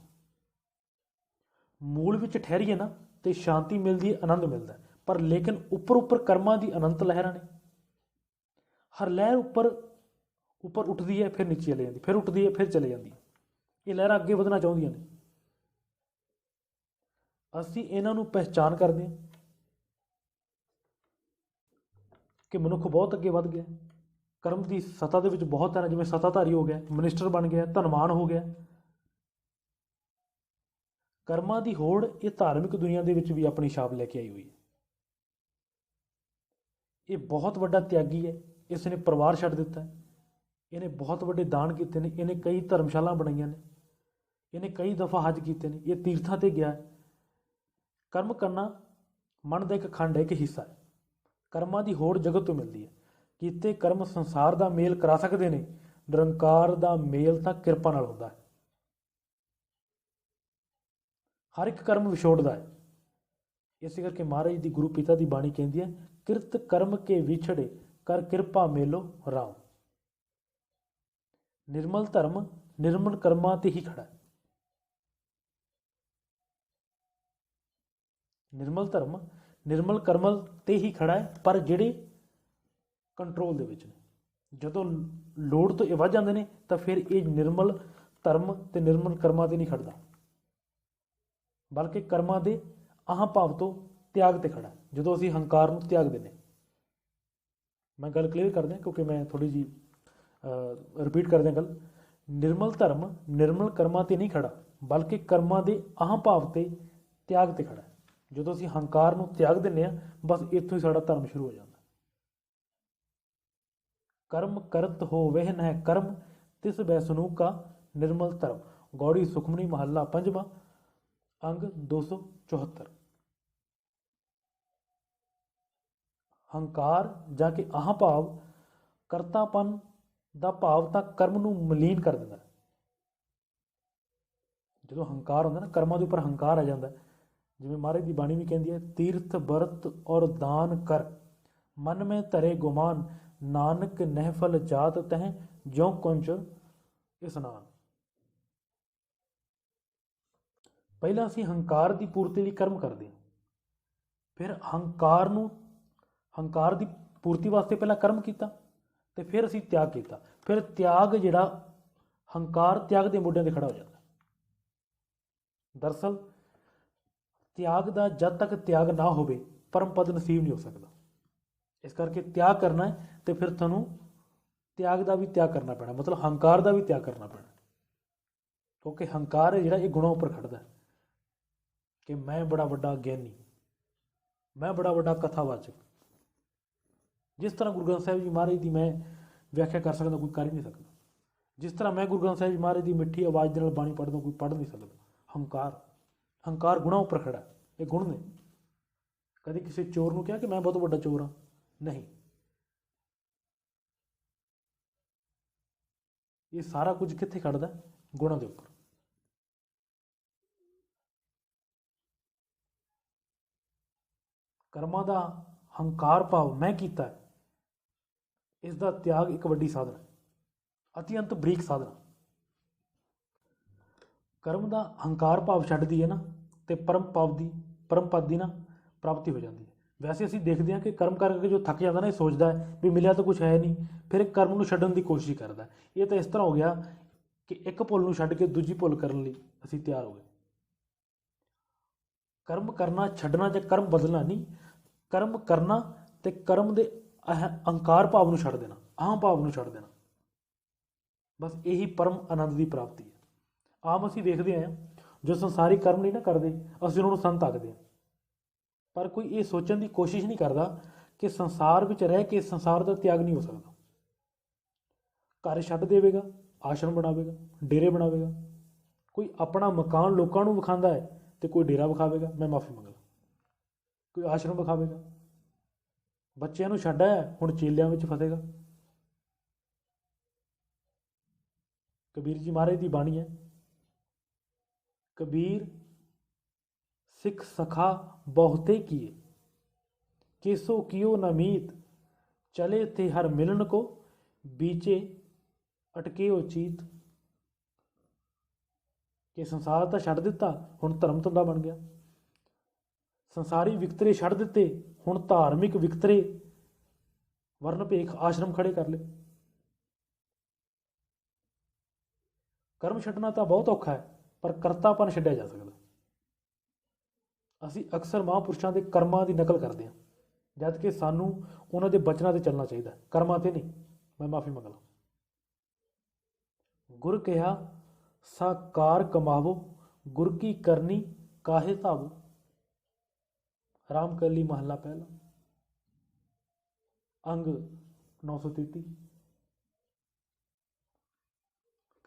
ਮੂਲ ਵਿੱਚ ਠਹਿਰੀਏ ਨਾ ਤੇ ਸ਼ਾਂਤੀ ਮਿਲਦੀ ਹੈ, ਆਨੰਦ ਮਿਲਦਾ, ਪਰ ਲੇਕਿਨ ਉੱਪਰ ਕਰਮਾਂ ਦੀ ਅਨੰਤ ਲਹਿਰਾਂ ਨੇ। ਹਰ ਲਹਿਰ ਉੱਪਰ ਉੱਠਦੀ ਹੈ, ਫਿਰ ਨੀਚੇ ਚਲੇ ਜਾਂਦੀ, ਫਿਰ ਉੱਠਦੀ ਹੈ, ਫਿਰ ਚਲੇ ਜਾਂਦੀ। ਇਹ ਲਹਿਰਾਂ ਅੱਗੇ ਵਧਣਾ ਚਾਹੁੰਦੀਆਂ ਨੇ। ਅਸੀਂ ਇਹਨਾਂ ਨੂੰ ਪਹਿਚਾਣ ਕਰਦੇ ਹਾਂ ਕਿ ਮਨੁੱਖ ਬਹੁਤ ਅੱਗੇ ਵੱਧ ਗਿਆ, ਕਰਮ ਦੀ ਸਤਾ ਦੇ ਵਿੱਚ ਬਹੁਤ ਹੈ, ਜਿਵੇਂ ਸਤਾਧਾਰੀ ਹੋ ਗਿਆ, ਮਿਨਿਸਟਰ ਬਣ ਗਿਆ, ਧਨਵਾਨ ਹੋ ਗਿਆ। ਕਰਮਾਂ ਦੀ ਹੋੜ ਇਹ ਧਾਰਮਿਕ ਦੁਨੀਆ ਦੇ ਵਿੱਚ ਵੀ ਆਪਣੀ ਛਾਪ ਲੈ ਕੇ ਆਈ ਹੋਈ ਹੈ। ਇਹ ਬਹੁਤ ਵੱਡਾ ਤਿਆਗੀ ਹੈ, ਇਸ ਨੇ ਪਰਿਵਾਰ ਛੱਡ ਦਿੱਤਾ ਹੈ, ਇਹਨੇ ਬਹੁਤ ਵੱਡੇ ਦਾਨ ਕੀਤੇ ਨੇ, ਇਹਨੇ ਕਈ ਧਰਮਸ਼ਾਲਾ ਬਣਾਈਆਂ ਨੇ, ਇਹਨੇ ਕਈ ਦਫਾ ਹੱਜ ਕੀਤੇ ਨੇ, ਇਹ ਤੀਰਥਾਂ ਤੇ ਗਿਆ ਹੈ। ਕਰਮ ਕਰਨਾ ਮਨ ਦਾ ਇੱਕ ਖੰਡ ਹੈ, ਇੱਕ ਹਿੱਸਾ ਹੈ। ਕਰਮਾਂ ਦੀ ਹੋੜ ਜਗਤ ਤੋਂ ਮਿਲਦੀ ਹੈ। ਕੀਤੇ ਕਰਮ ਸੰਸਾਰ ਦਾ ਮੇਲ ਕਰਾ ਸਕਦੇ ਨੇ, ਨਿਰੰਕਾਰ ਦਾ ਮੇਲ ਤਾਂ ਕਿਰਪਾ ਨਾਲ ਹੁੰਦਾ ਹੈ। ਹਰ ਇੱਕ ਕਰਮ ਵਿਛੋੜਦਾ ਹੈ। ਇਸੇ ਕਰਕੇ ਮਹਾਰਾਜ ਦੀ ਗੁਰੂ ਪਿਤਾ ਦੀ ਬਾਣੀ ਕਹਿੰਦੀ ਹੈ, ਕਿਰਤ ਕਰਮ ਕੇ ਵਿਛੜੇ ਕਰ ਕਿਰਪਾ ਮੇਲੋ ਰਾਮ। ਨਿਰਮਲ ਧਰਮ ਨਿਰਮਲ ਕਰਮਾਂ ਤੇ ਹੀ ਖੜਾ ਹੈ। ਨਿਰਮਲ ਧਰਮ ਨਿਰਮਲ ਕਰਮਾਂ ਤੇ ਹੀ ਖੜਾ ਹੈ, ਪਰ ਜਿਹੜੇ ਕੰਟਰੋਲ ਦੇ ਵਿੱਚ ਨੇ। ਜਦੋਂ ਲੋੜ ਤੋਂ ਇਹ ਵੱਧ ਜਾਂਦੇ ਨੇ ਤਾਂ ਫਿਰ ਇਹ ਨਿਰਮਲ ਧਰਮ ਤੇ ਨਿਰਮਲ ਕਰਮਾਂ ਤੇ ਨਹੀਂ ਖੜਦਾ, ਬਲਕਿ ਕਰਮਾਂ ਦੇ ਆਹ ਭਾਵ ਤੋਂ ਤਿਆਗ ਤੇ ਖੜਾ। ਜਦੋਂ ਅਸੀਂ ਹੰਕਾਰ ਨੂੰ ਤਿਆਗ ਦਿੰਦੇ, ਮੈਂ ਗੱਲ ਕਲੀਅਰ ਕਰਦਾ ਕਿਉਂਕਿ ਮੈਂ ਥੋੜ੍ਹੀ ਜਿਹੀ ਰਿਪੀਟ ਕਰਦਾ ਗੱਲ। ਨਿਰਮਲ ਧਰਮ ਨਿਰਮਲ ਕਰਮਾਂ ਤੇ ਨਹੀਂ ਖੜਾ, ਬਲਕਿ ਕਰਮਾਂ ਦੇ ਆਹ ਭਾਵ ਤੇ ਤਿਆਗ ਤੇ ਖੜਾ। ਜਦੋਂ ਅਸੀਂ ਹੰਕਾਰ ਨੂੰ ਤਿਆਗ ਦਿੰਦੇ ਹਾਂ, ਬਸ ਇੱਥੋਂ ਹੀ ਸਾਡਾ ਧਰਮ ਸ਼ੁਰੂ ਹੋ ਜਾਂਦਾ। ਕਰਮ ਕਰਤ ਹੋ ਵਹਿ ਨਹਿ ਕਰਮ, ਤਿਸ ਬੈ ਸਨੂਕਾ ਨਿਰਮਲ ਧਰਮ। ਗੌੜੀ ਸੁਖਮਨੀ ਮਹੱਲਾ 5ਵਾਂ, ਅੰਗ 274। ਹੰਕਾਰ ਜਾਂ ਕਿ ਆਹ ਭਾਵ ਕਰਤਾਪਨ ਦਾ ਭਾਵ ਤਾਂ ਕਰਮ ਨੂੰ ਮਲੀਨ ਕਰ ਦਿੰਦਾ। ਜਦੋਂ ਹੰਕਾਰ ਹੁੰਦਾ ਨਾ, ਕਰਮਾਂ ਦੇ ਉੱਪਰ ਹੰਕਾਰ ਆ ਜਾਂਦਾ। ਜਿਵੇਂ ਮਹਾਰਾਜ ਦੀ ਬਾਣੀ ਵੀ ਕਹਿੰਦੀ ਹੈ, ਤੀਰਥ ਬਰਤ ਔਰ ਦਾਨ ਕਰ ਮਨ ਮੈਂ ਧਰੇ ਗੁਮਾਨ, ਨਾਨਕ ਨਹਿਫਲ ਜਾਤ ਤਹਿ ਜਿਉ ਕੁੰਚ ਇਸਨਾਨ। ਪਹਿਲਾਂ ਅਸੀਂ ਹੰਕਾਰ ਦੀ ਪੂਰਤੀ ਲਈ ਕਰਮ ਕਰਦੇ ਹਾਂ, ਫਿਰ ਹੰਕਾਰ ਦੀ ਪੂਰਤੀ ਵਾਸਤੇ ਪਹਿਲਾਂ ਕਰਮ ਕੀਤਾ ਤੇ ਫਿਰ ਅਸੀਂ ਤਿਆਗ ਕੀਤਾ। ਫਿਰ ਤਿਆਗ ਜਿਹੜਾ ਹੰਕਾਰ ਤਿਆਗ ਦੇ ਮੋਢਿਆਂ ਤੇ ਖੜਾ ਹੋ ਜਾਂਦਾ। ਦਰਅਸਲ ਤਿਆਗ ਦਾ ਜਦ ਤੱਕ ਤਿਆਗ ਨਾ ਹੋਵੇ ਪਰਮ ਪਦ ਨਸੀਬ ਨਹੀਂ ਹੋ ਸਕਦਾ। ਇਸ ਕਰਕੇ ਤਿਆਗ ਕਰਨਾ ਹੈ ਤੇ ਫਿਰ ਤੁਹਾਨੂੰ ਤਿਆਗ ਦਾ ਵੀ ਤਿਆਗ ਕਰਨਾ ਪੈਣਾ, ਮਤਲਬ ਹੰਕਾਰ ਦਾ ਵੀ ਤਿਆਗ ਕਰਨਾ ਪੈਣਾ, ਕਿਉਂਕਿ ਹੰਕਾਰ ਹੈ ਜਿਹੜਾ ਇਹ ਗੁਣਾਂ ਉੱਪਰ ਖੜਦਾ ਕਿ ਮੈਂ ਬੜਾ ਵੱਡਾ ਗਿਆਨੀ, ਮੈਂ ਬੜਾ ਵੱਡਾ ਕਥਾਵਾਚਕ। ਜਿਸ ਤਰ੍ਹਾਂ ਗੁਰੂ ਗ੍ਰੰਥ ਸਾਹਿਬ ਜੀ ਮਹਾਰਾਜ ਦੀ ਮੈਂ ਵਿਆਖਿਆ ਕਰ ਸਕਦਾ, ਕੋਈ ਕਰ ਹੀ ਨਹੀਂ ਸਕਦਾ। ਜਿਸ ਤਰ੍ਹਾਂ ਮੈਂ ਗੁਰੂ ਗ੍ਰੰਥ ਸਾਹਿਬ ਜੀ ਮਹਾਰਾਜ ਦੀ ਮਿੱਠੀ ਆਵਾਜ਼ ਦੇ ਨਾਲ ਬਾਣੀ ਪੜ੍ਹਦਾ, ਕੋਈ ਪੜ੍ਹ ਨਹੀਂ ਸਕਦਾ। ਹੰਕਾਰ ਗੁਣਾਂ ਉੱਪਰ ਖੜਾ, ਇਹ ਗੁਣ ਨੇ। ਕਦੇ ਕਿਸੇ ਚੋਰ ਨੂੰ ਕਿਹਾ ਕਿ ਮੈਂ ਬਹੁਤ ਵੱਡਾ ਚੋਰ ਹਾਂ? ਨਹੀਂ। ਇਹ ਸਾਰਾ ਕੁਝ ਕਿੱਥੇ ਖੜਦਾ? ਗੁਣਾਂ ਦੇ ਉੱਪਰ। ਕਰਮਾਂ ਦਾ ਹੰਕਾਰ ਭਾਵ ਮੈਂ ਕੀਤਾ ਹੈ, ਇਸ ਦਾ ਤਿਆਗ ਇੱਕ ਵੱਡੀ ਸਾਧਨਾ, ਅਤਿਅੰਤ ਬਰੀਕ ਸਾਧਨਾ। ਕਰਮ ਦਾ ਹੰਕਾਰ ਭਾਵ ਛੱਡਦੀ ਹੈ ਨਾ, ਤੇ ਪਰਮ ਪਦ ਦੀ ਨਾ ਪ੍ਰਾਪਤੀ ਹੋ ਜਾਂਦੀ ਹੈ। ਵੈਸੇ ਅਸੀਂ ਦੇਖਦੇ ਹਾਂ ਕਿ ਕਰਮ ਕਰਕੇ ਜੋ ਥੱਕ ਜਾਂਦਾ ਨਾ, ਇਹ ਸੋਚਦਾ ਹੈ ਵੀ ਮਿਲਿਆ ਤਾਂ ਕੁਛ ਹੈ ਨਹੀਂ, ਫਿਰ ਕਰਮ ਨੂੰ ਛੱਡਣ ਦੀ ਕੋਸ਼ਿਸ਼ ਕਰਦਾ। ਇਹ ਤਾਂ ਇਸ ਤਰ੍ਹਾਂ ਹੋ ਗਿਆ ਕਿ ਇੱਕ ਭੁੱਲ ਨੂੰ ਛੱਡ ਕੇ ਦੂਜੀ ਭੁੱਲ ਕਰਨ ਲਈ ਅਸੀਂ ਤਿਆਰ ਹੋ ਗਏ। ਕਰਮ ਕਰਨਾ ਛੱਡਣਾ ਜਾਂ ਕਰਮ ਬਦਲਣਾ ਨਹੀਂ, ਕਰਮ ਕਰਨਾ ਤੇ ਕਰਮ ਦੇ ਅਹੰਕਾਰ ਭਾਵ ਨੂੰ ਛੱਡ ਦੇਣਾ, ਅਹੰ ਭਾਵ ਨੂੰ ਛੱਡ ਦੇਣਾ। ਬਸ ਇਹੀ ਪਰਮ ਆਨੰਦ ਦੀ ਪ੍ਰਾਪਤੀ ਹੈ। ਆਮ ਅਸੀਂ ਦੇਖਦੇ ਹਾਂ ਜੋ ਸੰਸਾਰੀ ਕਰਮ ਨਹੀਂ ਨਾ ਕਰਦੇ, ਅਸੀਂ ਉਹਨਾਂ ਨੂੰ ਸੰਤ ਆਖਦੇ ਹਾਂ, ਪਰ ਕੋਈ ਇਹ ਸੋਚਣ ਦੀ ਕੋਸ਼ਿਸ਼ ਨਹੀਂ ਕਰਦਾ ਕਿ ਸੰਸਾਰ ਵਿੱਚ ਰਹਿ ਕੇ ਸੰਸਾਰ ਦਾ ਤਿਆਗ ਨਹੀਂ ਹੋ ਸਕਦਾ। ਘਰ ਛੱਡ ਦੇਵੇਗਾ, ਆਸ਼ਰਮ ਬਣਾਵੇਗਾ, ਡੇਰੇ ਬਣਾਵੇਗਾ। ਕੋਈ ਆਪਣਾ ਮਕਾਨ ਲੋਕਾਂ ਨੂੰ ਵਿਖਾਉਂਦਾ ਹੈ ਤੇ ਕੋਈ ਡੇਰਾ ਵਿਖਾਵੇਗਾ, ਮੈਂ ਮਾਫੀ ਮੰਗਦਾ। ਕੋਈ ਆਸ਼ਰਮ ਵਿਖਾਵੇਗਾ। ਬੱਚਿਆਂ ਨੂੰ ਛੱਡ ਆਇਆ, ਹੁਣ ਚੇਲਿਆਂ ਵਿੱਚ ਫਸੇਗਾ। ਕਬੀਰ ਜੀ ਮਹਾਰਾਜ ਦੀ ਬਾਣੀ ਹੈ, ਕਬੀਰ ਸਿੱਖ ਸਖਾ ਬਹੁਤੇ ਕੀਏ, ਕੇਸੋ ਕਿਓ ਨ ਮੀਤ, ਚਲੇ ਥੇ ਹਰ ਮਿਲਨ ਕੋ, ਬੀਚੇ ਅਟਕੇ ਚੀਤ। ਕਿ ਸੰਸਾਰ ਤਾਂ ਛੱਡ ਦਿੱਤਾ, ਹੁਣ ਧਰਮ ਧੰਦਾ ਬਣ ਗਿਆ। ਸੰਸਾਰੀ ਵਿਕਤਰੇ ਛੱਡ ਦਿੱਤੇ, ਹੁਣ ਧਾਰਮਿਕ ਵਿਕਤਰੇ ਵਰਨ ਭੇਖ ਆਸ਼ਰਮ ਖੜੇ ਕਰ ਲਏ। ਕਰਮ ਛੱਡਣਾ ਤਾਂ ਬਹੁਤ ਔਖਾ ਹੈ, ਪਰ ਕਰਤਾਪਨ ਛੱਡਿਆ ਜਾ ਸਕਦਾ। ਅਸੀਂ ਅਕਸਰ ਮਹਾਂਪੁਰਸ਼ਾਂ ਦੇ ਕਰਮਾਂ ਦੀ ਨਕਲ ਕਰਦੇ ਹਾਂ, ਜਦ ਕਿ ਸਾਨੂੰ ਉਹਨਾਂ ਦੇ ਬਚਨਾਂ 'ਤੇ ਚੱਲਣਾ ਚਾਹੀਦਾ, ਕਰਮਾਂ 'ਤੇ ਨਹੀਂ। ਮੈਂ ਮਾਫੀ ਮੰਗ ਲਾਂ। ਗੁਰ ਕਿਹਾ ਸਾਕਾਰ ਕਮਾਵੋ, ਗੁਰ ਕੀ ਕਰਨੀ ਕਾਹੇ ਧਾਵੋ। ਰਾਮਕਲੀ ਮਹੱਲਾ ਪਹਿਲਾ, ਅੰਗ 933।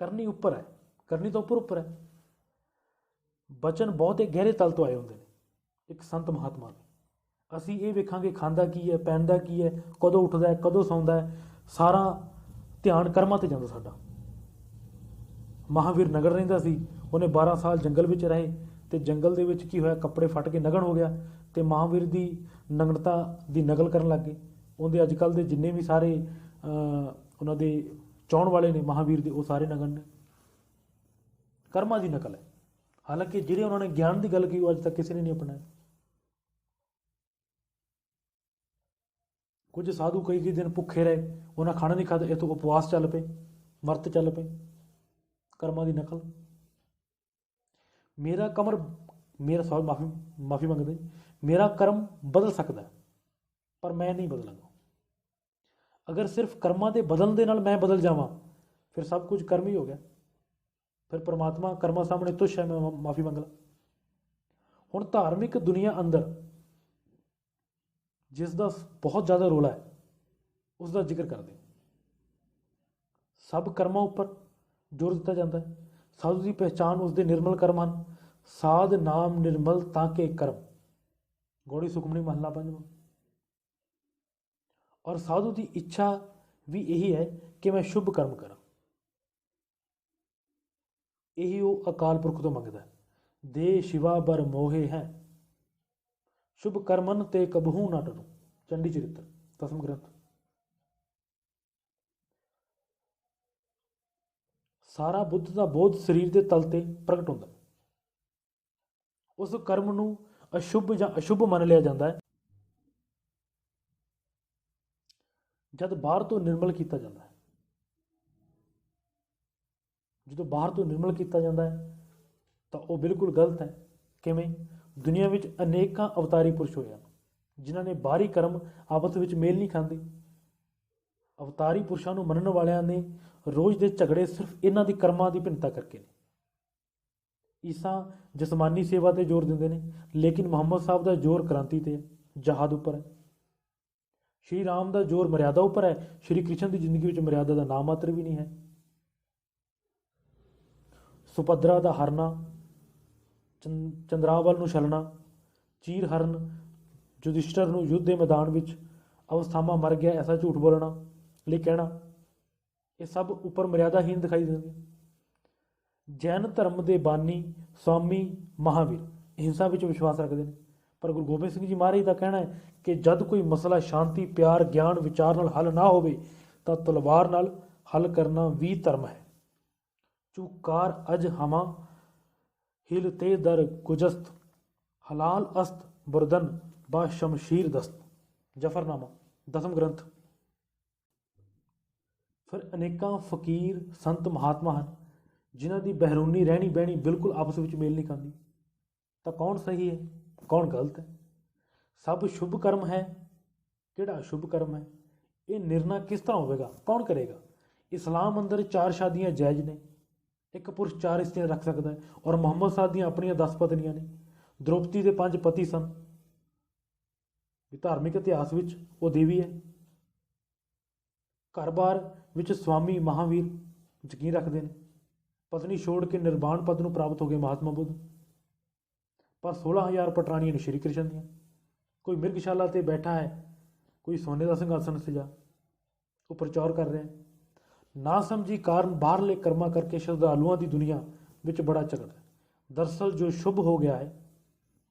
ਕਰਨੀ ਉੱਪਰ ਹੈ, ਕਰਨੀ ਤੋਂ ਉੱਪਰ ਹੈ। ਬਚਨ ਬਹੁਤ ਹੀ ਗਹਿਰੇ ਤਲ ਤੋਂ ਆਏ ਹੁੰਦੇ ਨੇ ਇੱਕ ਸੰਤ ਮਹਾਤਮਾ ਦੇ। ਅਸੀਂ ਇਹ ਵੇਖਾਂਗੇ ਖਾਂਦਾ ਕੀ ਹੈ, ਪਹਿਨਦਾ ਕੀ ਹੈ, ਕਦੋਂ ਉੱਠਦਾ ਹੈ, ਕਦੋਂ ਸੌਂਦਾ ਹੈ, ਸਾਰਾ ਧਿਆਨ ਕਰਮਾਂ 'ਤੇ ਜਾਂਦਾ ਸਾਡਾ। ਮਹਾਂਵੀਰ ਨਗਰ ਰਹਿੰਦਾ ਸੀ, ਉਹਨੇ 12 ਸਾਲ ਜੰਗਲ ਵਿੱਚ ਰਹੇ, ਅਤੇ ਜੰਗਲ ਦੇ ਵਿੱਚ ਕੀ ਹੋਇਆ, ਕੱਪੜੇ ਫਟ ਕੇ ਨਗਨ ਹੋ ਗਿਆ, ਅਤੇ ਮਹਾਂਵੀਰ ਦੀ ਨਗਨਤਾ ਦੀ ਨਕਲ ਕਰਨ ਲੱਗ ਗਏ। ਉਹਦੇ ਅੱਜ ਕੱਲ੍ਹ ਦੇ ਜਿੰਨੇ ਵੀ ਸਾਰੇ ਉਹਨਾਂ ਦੇ ਚਾਹੁਣ ਵਾਲੇ ਨੇ ਮਹਾਂਵੀਰ ਦੇ, ਉਹ ਸਾਰੇ ਨਗਨ ਨੇ। ਕਰਮਾਂ ਦੀ ਨਕਲ ਹੈ। ਹਾਲਾਂਕਿ ਜਿਹੜੇ ਉਹਨਾਂ ਨੇ ਗਿਆਨ ਦੀ ਗੱਲ ਕੀਤੀ, ਉਹ ਅੱਜ ਤੱਕ ਕਿਸੇ ਨੇ ਨਹੀਂ ਅਪਣਾਇਆ। ਕੁਝ ਸਾਧੂ ਕਈ ਦਿਨ ਭੁੱਖੇ ਰਹੇ, ਉਹਨਾਂ ਖਾਣਾ ਨਹੀਂ ਖਾਧਾ, ਇੱਥੋਂ ਉਪਵਾਸ ਚੱਲ ਪਏ, ਮਰਤ ਚੱਲ ਪਏ। ਕਰਮਾਂ ਦੀ ਨਕਲ। ਮਾਫੀ ਮੰਗਦੇ, ਮੇਰਾ ਕਰਮ ਬਦਲ ਸਕਦਾ, ਪਰ ਮੈਂ ਨਹੀਂ ਬਦਲਾਂਗਾ। ਅਗਰ ਸਿਰਫ ਕਰਮਾਂ ਦੇ ਬਦਲਣ ਦੇ ਨਾਲ ਮੈਂ ਬਦਲ ਜਾਵਾਂ, ਫਿਰ ਸਭ ਕੁਝ ਕਰਮ ਹੀ ਹੋ ਗਿਆ। ਫਿਰ ਪਰਮਾਤਮਾ ਕਰਮਾਂ ਸਾਹਮਣੇ ਤੁੱਛ ਹੈ, ਮੈਂ ਮਾਫੀ ਮੰਗ ਲਾਂ। ਹੁਣ ਧਾਰਮਿਕ ਦੁਨੀਆ ਅੰਦਰ ਜਿਸ ਦਾ ਬਹੁਤ ਜ਼ਿਆਦਾ ਰੋਲਾ ਹੈ, ਉਸ ਦਾ ਜ਼ਿਕਰ ਕਰਦੇ। ਸਭ ਕਰਮਾਂ ਉੱਪਰ ਜ਼ੋਰ ਦਿੱਤਾ ਜਾਂਦਾ ਹੈ। ਸਾਧੂ ਦੀ ਪਹਿਚਾਣ ਉਸਦੇ ਨਿਰਮਲ ਕਰਮ ਹਨ। ਸਾਧ ਨਾਮ ਨਿਰਮਲ ਤਾਂ ਕੇ ਕਰਮ, ਗੌੜੀ ਸੁਖਮਨੀ ਮਹੱਲਾ ਪੰਜਵਾਂ। ਔਰ ਸਾਧੂ ਦੀ ਇੱਛਾ ਵੀ ਇਹੀ ਹੈ ਕਿ ਮੈਂ ਸ਼ੁਭ ਕਰਮ ਕਰਾਂ। ਇਹੀ ਉਹ ਅਕਾਲ ਪੁਰਖ ਤੋਂ ਮੰਗਦਾ ਹੈ। ਦੇ ਸ਼ਿਵਾ ਬਰ ਮੋਹੇ ਹੈ, ਸ਼ੁਭ ਕਰਮਨ ਤੇ ਕਬਹੂ ਨਾ ਟਰੂ। ਚੰਡੀ ਚਰਿੱਤਰ ਦਸਮ ਗ੍ਰੰਥ। ਸਾਰਾ ਬੁੱਧ ਦਾ ਬੋਧ ਸਰੀਰ ਦੇ ਤਲ ਤੇ ਪ੍ਰਗਟ ਹੁੰਦਾ। ਉਸ ਕਰਮ ਨੂੰ ਅਸ਼ੁਭ ਜਾਂ ਅਸ਼ੁਭ ਮੰਨ ਲਿਆ ਜਾਂਦਾ ਹੈ ਜਦ ਬਾਹਰ ਤੋਂ ਨਿਰਮਲ ਕੀਤਾ ਜਾਂਦਾ ਹੈ। ਜਦੋਂ ਬਾਹਰ ਤੋਂ ਨਿਰਮਲ ਕੀਤਾ ਜਾਂਦਾ ਹੈ ਤਾਂ ਉਹ ਬਿਲਕੁਲ ਗਲਤ ਹੈ। ਕਿਵੇਂ? ਦੁਨੀਆ ਵਿੱਚ ਅਨੇਕਾਂ ਅਵਤਾਰੀ ਪੁਰਸ਼ ਹੋਏ ਹਨ ਜਿਨ੍ਹਾਂ ਨੇ ਬਾਹਰੀ ਕਰਮ ਆਪਸ ਵਿੱਚ ਮੇਲ ਨਹੀਂ ਖਾਂਦੇ। ਅਵਤਾਰੀ ਪੁਰਸ਼ਾਂ ਨੂੰ ਮੰਨਣ ਵਾਲਿਆਂ ਨੇ ਰੋਜ਼ ਦੇ ਝਗੜੇ ਸਿਰਫ ਇਹਨਾਂ ਦੀ ਕਰਮਾਂ ਦੀ ਭਿੰਨਤਾ ਕਰਕੇ ਨੇ। ਈਸਾ ਜਿਸਮਾਨੀ ਸੇਵਾ ਤੇ ਜ਼ੋਰ ਦਿੰਦੇ ਨੇ, ਲੇਕਿਨ ਮੁਹੰਮਦ ਸਾਹਿਬ ਦਾ ਜ਼ੋਰ ਕ੍ਰਾਂਤੀ ਤੇ ਹੈ, ਜਹਾਦ ਉੱਪਰ ਹੈ। ਸ਼੍ਰੀ ਰਾਮ ਦਾ ਜ਼ੋਰ ਮਰਿਆਦਾ ਉੱਪਰ ਹੈ। ਸ਼੍ਰੀ ਕ੍ਰਿਸ਼ਨ ਦੀ ਜ਼ਿੰਦਗੀ ਵਿੱਚ ਮਰਿਆਦਾ ਦਾ ਨਾਮ ਮਾਤਰ ਵੀ ਨਹੀਂ ਹੈ। ਸੁਭਦਰਾ ਦਾ ਹਰਨਾ, ਚੰਦਰਾਵਲ ਨੂੰ ਛਲਣਾ, ਚੀਰ ਹਰਨ, ਯੁਧਿਸ਼ਟਰ ਨੂੰ ਯੁੱਧ ਦੇ ਮੈਦਾਨ ਵਿੱਚ ਅਵਸਥਾਮਾ ਮਰ ਗਿਆ ਐਸਾ ਝੂਠ ਬੋਲਣਾ ਲਈ ਕਹਿਣਾ, ਇਹ ਸਭ ਉੱਪਰ ਮਰਿਆਦਾਹੀਨ ਦਿਖਾਈ ਦਿੰਦੇ। ਜੈਨ ਧਰਮ ਦੇ ਬਾਨੀ ਸਵਾਮੀ ਮਹਾਵੀਰ ਹਿੰਸਾ ਵਿੱਚ ਵਿਸ਼ਵਾਸ ਰੱਖਦੇ ਨੇ, ਪਰ ਗੁਰੂ ਗੋਬਿੰਦ ਸਿੰਘ ਜੀ ਮਹਾਰਾਜ ਦਾ ਕਹਿਣਾ ਹੈ ਕਿ ਜਦ ਕੋਈ ਮਸਲਾ ਸ਼ਾਂਤੀ, ਪਿਆਰ, ਗਿਆਨ, ਵਿਚਾਰ ਨਾਲ ਹੱਲ ਨਾ ਹੋਵੇ ਤਾਂ ਤਲਵਾਰ ਨਾਲ ਹੱਲ ਕਰਨਾ ਵੀ ਧਰਮ ਹੈ। ਚੂਕਾਰ ਅਜ ਹਮਾ ਹਿਲ ਤੇ ਦਰ ਗੁਜਸਤ, ਹਲਾਲ ਅਸਤ ਬੁਰਦਨ ਬਾ ਸ਼ਮਸ਼ੀਰ ਦਸਤ। ਜਫਰਨਾਮਾ, ਦਸਮ ਗ੍ਰੰਥ। ਫਿਰ ਅਨੇਕਾਂ ਫਕੀਰ ਸੰਤ ਮਹਾਤਮਾ ਹਨ ਜਿਨ੍ਹਾਂ ਦੀ ਬਹਿਰੂਨੀ ਰਹਿਣੀ ਬਹਿਣੀ ਬਿਲਕੁਲ ਆਪਸ ਵਿੱਚ ਮੇਲ ਨਹੀਂ ਖਾਂਦੀ। ਤਾਂ ਕੌਣ ਸਹੀ ਹੈ, ਕੌਣ ਗਲਤ ਹੈ? ਸਭ ਸ਼ੁਭ ਕਰਮ ਹੈ, ਕਿਹੜਾ ਸ਼ੁਭ ਕਰਮ ਹੈ? ਇਹ ਨਿਰਣਾ ਕਿਸ ਤਰ੍ਹਾਂ ਹੋਵੇਗਾ, ਕੌਣ ਕਰੇਗਾ? ਇਸਲਾਮ ਅੰਦਰ 4 ਸ਼ਾਦੀਆਂ ਜਾਇਜ਼ ਨੇ। ਇੱਕ ਪੁਰਸ਼ 4 ਇਸਤਰੀਆਂ ਰੱਖ ਸਕਦਾ ਹੈ, ਔਰ ਮੁਹੰਮਦ ਸਾਹਿਬ ਦੀਆਂ ਆਪਣੀਆਂ 10 ਪਤਨੀਆਂ ਨੇ। ਦ੍ਰੋਪਦੀ ਦੇ 5 ਪਤੀ ਸਨ। ਧਾਰਮਿਕ ਇਤਿਹਾਸ ਵਿੱਚ ਉਹ ਦੇਵੀ ਹੈ। ਘਰ-ਬਾਰ ਵਿੱਚ ਸਵਾਮੀ ਮਹਾਵੀਰ ਯਕੀਨ ਰੱਖਦੇ ਨੇ। ਪਤਨੀ ਛੋੜ ਕੇ ਨਿਰਵਾਣ ਪਦ ਨੂੰ ਪ੍ਰਾਪਤ ਹੋ ਗਏ ਮਹਾਤਮਾ ਬੁੱਧ। ਪਰ 16,000 ਪਟਰਾਣੀਆਂ ਨੇ ਸ਼੍ਰੀ ਕ੍ਰਿਸ਼ਨ ਦੀਆਂ। ਕੋਈ ਮਿਰਗਸ਼ਾਲਾ ਤੇ ਬੈਠਾ ਹੈ, ਕੋਈ ਸੋਨੇ ਦਾ ਸਿੰਘਾਸਨ ਸਜਾ, ਉਹ ਪ੍ਰਚਾਰ ਕਰ ਰਿਹਾ ਹੈ। ਨਾ ਸਮਝੀ ਕਾਰਨ ਬਾਹਰਲੇ ਕਰਮਾਂ ਕਰਕੇ ਸ਼ਰਧਾਲੂਆਂ ਦੀ ਦੁਨੀਆ ਵਿੱਚ ਬੜਾ ਝਗੜਾ ਹੈ। ਦਰਅਸਲ ਜੋ ਸ਼ੁਭ ਹੋ ਗਿਆ ਹੈ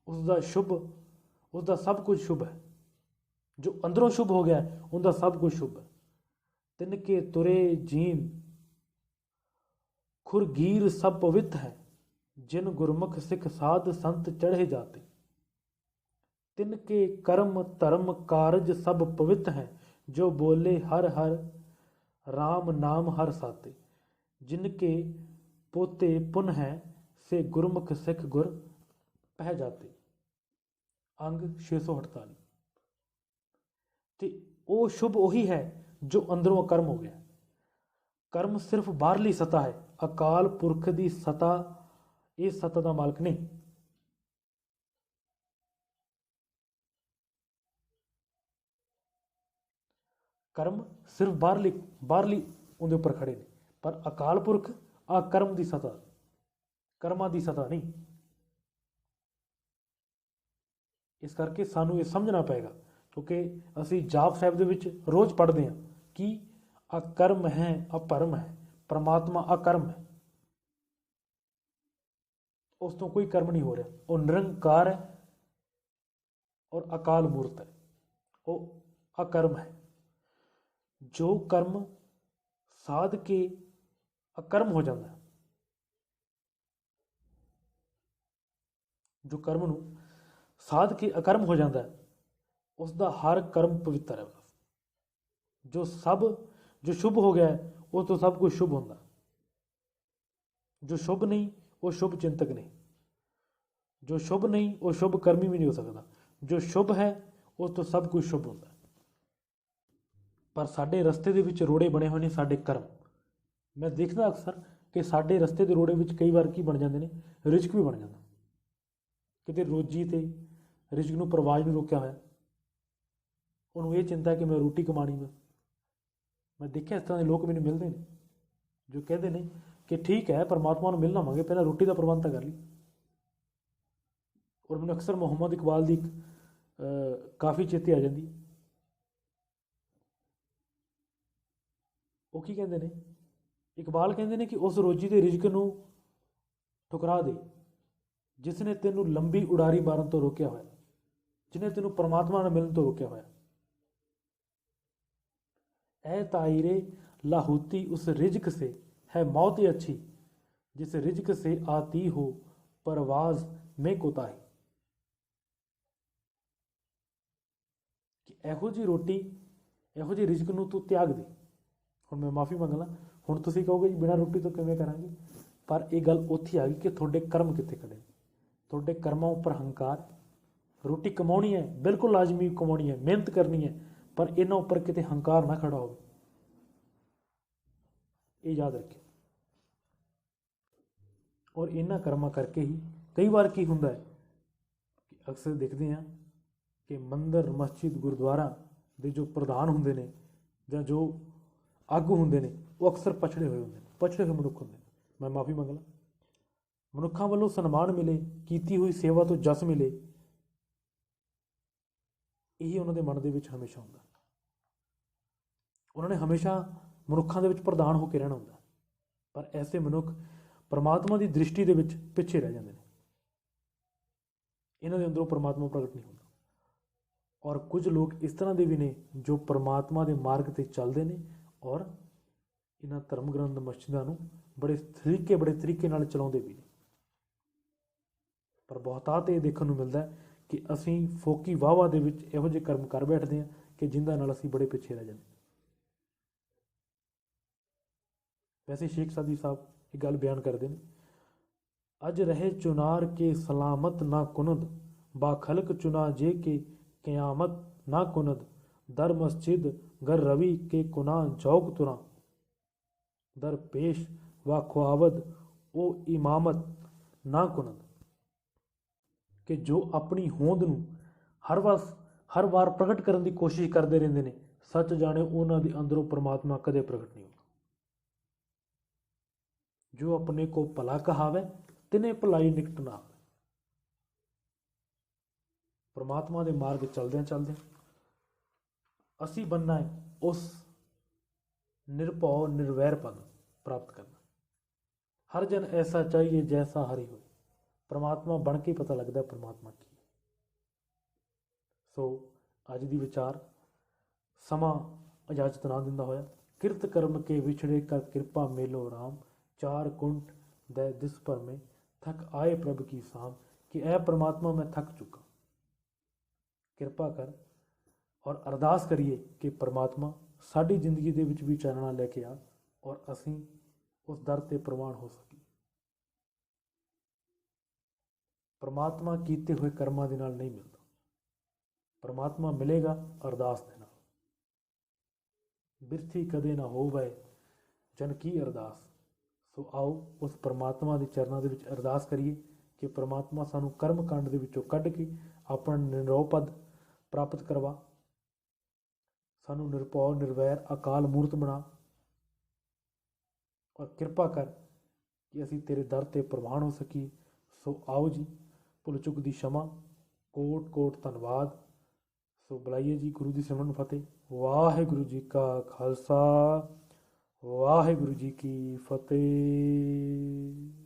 ਉਸਦਾ ਸਭ ਕੁਝ ਸ਼ੁਭ ਹੈ। ਜੋ ਅੰਦਰੋਂ ਸ਼ੁਭ ਹੋ ਗਿਆ ਹੈ ਉਹਦਾ ਸਭ ਕੁਝ ਸ਼ੁਭ ਹੈ। ਤਿਨ ਕੇ ਤੁਰੇ ਜੀਨ ਖੁਰਗੀਰ ਸਭ ਪਵਿੱਤ ਹੈ, ਜਿਨ ਗੁਰਮੁਖ ਸਿੱਖ ਸਾਧ ਸੰਤ ਚੜ੍ਹੇ ਜਾਤੇ। ਤਿਨ ਕੇ ਕਰਮ ਧਰਮ ਕਾਰਜ ਸਭ ਪਵਿੱਤ ਹੈ, ਜੋ ਬੋਲੇ ਹਰ ਹਰ राम नाम हर साते। जिनके पोते पुन है, से गुरमुख सिख गुर पह जाते। अंग 648। ਤੇ ਉਹ ਸ਼ੁਭ ਉਹੀ ਹੈ ਜੋ ਅੰਦਰੋਂ ਅਕਰਮ ਹੋ ਗਿਆ। ਕਰਮ ਸਿਰਫ ਬਾਹਰਲੀ ਸਤਾ ਹੈ, ਅਕਾਲ ਪੁਰਖ ਦੀ ਸਤਾ ਇਹ ਸਤਾ ਦਾ ਮਾਲਕ ਨਹੀਂ। ਕਰਮ ਸਿਰਫ ਬਾਹਰਲੀ ਉਹਦੇ ਉੱਪਰ ਖੜੇ ਨੇ, ਪਰ ਅਕਾਲ ਪੁਰਖ ਆ ਕਰਮ ਦੀ ਸਤਾ, ਕਰਮਾਂ ਦੀ ਸਤਾ ਨਹੀਂ। ਇਸ ਕਰਕੇ ਸਾਨੂੰ ਇਹ ਸਮਝਣਾ ਪਏਗਾ, ਕਿਉਂਕਿ ਅਸੀਂ ਜਾਪ ਸਾਹਿਬ ਦੇ ਵਿੱਚ ਰੋਜ਼ ਪੜ੍ਹਦੇ ਹਾਂ ਕਿ ਅਕਰਮ ਹੈ ਅਪਰਮ ਹੈ, ਪਰਮਾਤਮਾ ਅਕਰਮ ਹੈ, ਉਸ ਤੋਂ ਕੋਈ ਕਰਮ ਨਹੀਂ ਹੋ ਰਿਹਾ। ਉਹ ਨਿਰੰਕਾਰ ਹੈ ਔਰ ਅਕਾਲ ਮੂਰਤ ਹੈ, ਉਹ ਅਕਰਮ ਹੈ। ਜੋ ਕਰਮ ਸਾਧ ਕੇ ਅਕਰਮ ਹੋ ਜਾਂਦਾ, ਜੋ ਕਰਮ ਨੂੰ ਸਾਧ ਕੇ ਅਕਰਮ ਹੋ ਜਾਂਦਾ, ਉਸ ਦਾ ਹਰ ਕਰਮ ਪਵਿੱਤਰ ਹੈ। ਜੋ ਸ਼ੁਭ ਹੋ ਗਿਆ ਉਸ ਤੋਂ ਸਭ ਕੁਝ ਸ਼ੁਭ ਹੁੰਦਾ। ਜੋ ਸ਼ੁਭ ਨਹੀਂ ਉਹ ਸ਼ੁਭ ਚਿੰਤਕ ਨਹੀਂ, ਜੋ ਸ਼ੁਭ ਨਹੀਂ ਉਹ ਸ਼ੁਭ ਕਰਮੀ ਵੀ ਨਹੀਂ ਹੋ ਸਕਦਾ। ਜੋ ਸ਼ੁਭ ਹੈ ਉਸ ਤੋਂ ਸਭ ਕੁਝ ਸ਼ੁਭ ਹੁੰਦਾ। ਪਰ ਸਾਡੇ ਰਸਤੇ ਦੇ ਵਿੱਚ ਰੋੜੇ ਬਣੇ ਹੋਏ ਨੇ ਸਾਡੇ ਕਰਮ। ਮੈਂ ਦੇਖਦਾ ਅਕਸਰ ਕਿ ਸਾਡੇ ਰਸਤੇ ਦੇ ਰੋੜੇ ਵਿੱਚ ਕਈ ਵਾਰ ਕੀ ਬਣ ਜਾਂਦੇ ਨੇ, ਰਿਜ਼ਕ ਵੀ ਬਣ ਜਾਂਦਾ। ਕਿਤੇ ਰੋਜੀ ਤੇ ਰਿਜ਼ਕ ਨੂੰ ਪਰਵਾਜ਼ ਨੂੰ ਰੋਕਿਆ ਹੋਇਆ, ਉਹਨੂੰ ਇਹ ਚਿੰਤਾ ਕਿ ਮੈਂ ਰੋਟੀ ਕਮਾਣੀ ਬਸ। ਮੈਂ ਦੇਖਿਆ ਇਸ ਤਰ੍ਹਾਂ ਦੇ ਲੋਕ ਮੈਨੂੰ ਮਿਲਦੇ ਨੇ ਜੋ ਕਹਿੰਦੇ ਨੇ ਕਿ ਠੀਕ ਹੈ ਪਰਮਾਤਮਾ ਨੂੰ ਮਿਲ ਲਵਾਂਗੇ, ਪਹਿਲਾਂ ਰੋਟੀ ਦਾ ਪ੍ਰਬੰਧ ਤਾਂ ਕਰ ਲਈ। ਔਰ ਮੈਨੂੰ ਅਕਸਰ ਮੁਹੰਮਦ ਇਕਬਾਲ ਦੀ ਕਾਫੀ ਚੇਤੇ ਆ ਜਾਂਦੀ। ਉਹ ਕੀ ਕਹਿੰਦੇ ਨੇ, ਇਕਬਾਲ ਕਹਿੰਦੇ ਨੇ ਕਿ ਉਸ ਰੋਜੀ ਦੇ ਰਿਜ਼ਕ ਨੂੰ ਠੁਕਰਾ ਦੇ ਜਿਸ ਨੇ ਤੈਨੂੰ ਲੰਬੀ ਉਡਾਰੀ ਮਾਰਨ ਤੋਂ ਰੋਕਿਆ ਹੋਇਆ, ਜਿਹਨੇ ਤੈਨੂੰ ਪਰਮਾਤਮਾ ਨਾਲ ਮਿਲਣ ਤੋਂ ਰੋਕਿਆ ਹੋਇਆ। ऐ तायरे लाहौती उस रिज्क से है मौत अच्छी, जिस रिज्क से आती हो परवाज में कोताही। कि ਇਹੋ ਜਿਹੀ ਰੋਟੀ ਇਹੋ ਜਿਹੇ ਰਿਜ਼ਕ ਨੂੰ ਤੂੰ ਤਿਆਗ ਦੇ। ਹੁਣ ਮੈਂ ਮਾਫੀ ਮੰਗ ਲਾਂ, ਹੁਣ ਤੁਸੀਂ ਕਹੋਗੇ ਜੀ ਬਿਨਾਂ ਰੋਟੀ ਤੋਂ ਕਿਵੇਂ ਕਰਾਂਗੇ, ਪਰ ਇਹ ਗੱਲ ਉੱਥੇ ਆ ਗਈ ਕਿ ਤੁਹਾਡੇ ਕਰਮ ਕਿੱਥੇ ਖੜੇ। ਤੁਹਾਡੇ ਕਰਮਾਂ ਉੱਪਰ ਹੰਕਾਰ। ਰੋਟੀ ਕਮਾਉਣੀ ਹੈ, ਬਿਲਕੁਲ ਲਾਜ਼ਮੀ ਕਮਾਉਣੀ ਹੈ, ਮਿਹਨਤ ਕਰਨੀ ਹੈ, ਪਰ ਇਹਨਾਂ ਉੱਪਰ ਕਿਤੇ ਹੰਕਾਰ ਨਾ ਖੜਾ ਹੋਵੇ। ਇਹ ਯਾਦ ਰੱਖਿਓ। ਔਰ ਇਹਨਾਂ ਕਰਮਾਂ ਕਰਕੇ ਹੀ ਕਈ ਵਾਰ ਕੀ ਹੁੰਦਾ ਹੈ ਕਿ ਅਕਸਰ ਦੇਖਦੇ ਹਾਂ ਕਿ ਮੰਦਰ, ਮਸਜਿਦ, ਗੁਰਦੁਆਰਾ ਦੇ ਜੋ ਪ੍ਰਧਾਨ ਹੁੰਦੇ ਨੇ ਜਾਂ ਜੋ ਆਗੂ ਹੁੰਦੇ ਨੇ ਉਹ ਅਕਸਰ ਪਛੜੇ ਹੋਏ ਹੁੰਦੇ ਨੇ, ਪਛੜੇ ਹੋਏ ਮਨੁੱਖ ਹੁੰਦੇ ਨੇ। ਮੈਂ ਮਾਫੀ ਮੰਗ ਲਾਂ। ਮਨੁੱਖਾਂ ਵੱਲੋਂ ਸਨਮਾਨ ਮਿਲੇ, ਕੀਤੀ ਹੋਈ ਸੇਵਾ ਤੋਂ ਜਸ ਮਿਲੇ, ਇਹੀ ਉਹਨਾਂ ਦੇ ਮਨ ਦੇ ਵਿੱਚ ਹਮੇਸ਼ਾ ਹੁੰਦਾ। ਉਹਨਾਂ ਨੇ ਹਮੇਸ਼ਾ ਮਨੁੱਖਾਂ ਦੇ ਵਿੱਚ ਪ੍ਰਧਾਨ ਹੋ ਕੇ ਰਹਿਣਾ ਹੁੰਦਾ। ਪਰ ਐਸੇ ਮਨੁੱਖ ਪਰਮਾਤਮਾ ਦੀ ਦ੍ਰਿਸ਼ਟੀ ਦੇ ਵਿੱਚ ਪਿੱਛੇ ਰਹਿ ਜਾਂਦੇ ਨੇ। ਇਹਨਾਂ ਦੇ ਅੰਦਰੋਂ ਪਰਮਾਤਮਾ ਪ੍ਰਗਟ ਨਹੀਂ ਹੁੰਦਾ। ਔਰ ਕੁਝ ਲੋਕ ਇਸ ਤਰ੍ਹਾਂ ਦੇ ਵੀ ਨੇ ਜੋ ਪਰਮਾਤਮਾ ਦੇ ਮਾਰਗ 'ਤੇ ਚੱਲਦੇ ਨੇ ਔਰ ਇਹਨਾਂ ਧਰਮ ਗ੍ਰੰਥ, ਮਸਜਿਦਾਂ ਨੂੰ ਬੜੇ ਤਰੀਕੇ ਨਾਲ ਚਲਾਉਂਦੇ ਵੀ ਨੇ। ਪਰ ਬਹੁਤਾਤ ਇਹ ਦੇਖਣ ਨੂੰ ਮਿਲਦਾ ਕਿ ਅਸੀਂ ਫੋਕੀ ਵਾਹਵਾ ਦੇ ਵਿੱਚ ਇਹੋ ਜਿਹੇ ਕਰਮ ਕਰ ਬੈਠਦੇ ਹਾਂ ਕਿ ਜਿਨ੍ਹਾਂ ਨਾਲ ਅਸੀਂ ਬੜੇ ਪਿੱਛੇ ਰਹਿ ਜਾਂਦੇ। ਵੈਸੇ ਸ਼ੇਖ ਸਾਦੀ ਸਾਹਿਬ ਇਹ ਗੱਲ ਬਿਆਨ ਕਰਦੇ ਨੇ, ਅੱਜ ਰਹੇ ਚੁਨਾਰ ਕੇ ਸਲਾਮਤ ਨਾ ਕੁਨਦ, ਬਾ ਖਲਕ ਚੁਨਾ ਜੇ ਕੇ ਕਿਆਮਤ ਨਾ ਕੁਨਦ, ਦਰ ਮਸਜਿਦ गर रवि के कुना जौक तुरा, दर पेश व ख्वावद ओ इमामत ना कुनद। कि जो अपनी होंद ਨੂੰ हर वार प्रगट करने की कोशिश करते रहते हैं, सच जाने उन्होंने अंदरों परमात्मा कदे प्रगट नहीं होता। जो अपने को भला कहावे तिने भलाई निकट ना आवे। परमात्मा के मार्ग चलदे चलदे असी बनना है उस निरभौ निर्वैर पद प्राप्त करना। हर जन ऐसा चाहिए जैसा हरि हो। परमात्मा बन के पता लगता है परमात्मा की। सो अज दी विचार समा इजाजत ना दिंदा होया, किरत कर्म के विछड़े कर कृपा मेलो राम, चार कुंट दै दिस पर में थक आए प्रभ की साम। कि ऐ परमात्मा मैं थक चुका, किरपा कर। और अरदास करिए कि परमात्मा साड़ी जिंदगी दे विच भी चानना लैके आ और असीं उस दर ते प्रवान हो सकी। परमात्मा कीते हुए कर्मां दे नाल नहीं मिलता, परमात्मा मिलेगा अरदास दे नाल। बिरथी कदे ना होवे जन की अरदास। सो आओ उस परमात्मा के चरणों के विच अरदास करिए कि परमात्मा सानू कर्म कांड दे विचों कढ के अपना निरौ पद प्राप्त करवा, सानू निरभौ निर्वैर अकाल मूर्त बना और कृपा कर कि असी तेरे दर ते प्रवान हो सकी। सो आओ जी, भुल चुक दी क्षमा, कोट कोट धन्नवाद। सो बुलाइए जी गुरु दी सिमरन फतेह। वाहिगुरु जी का खालसा, वाहिगुरु जी की फतेह।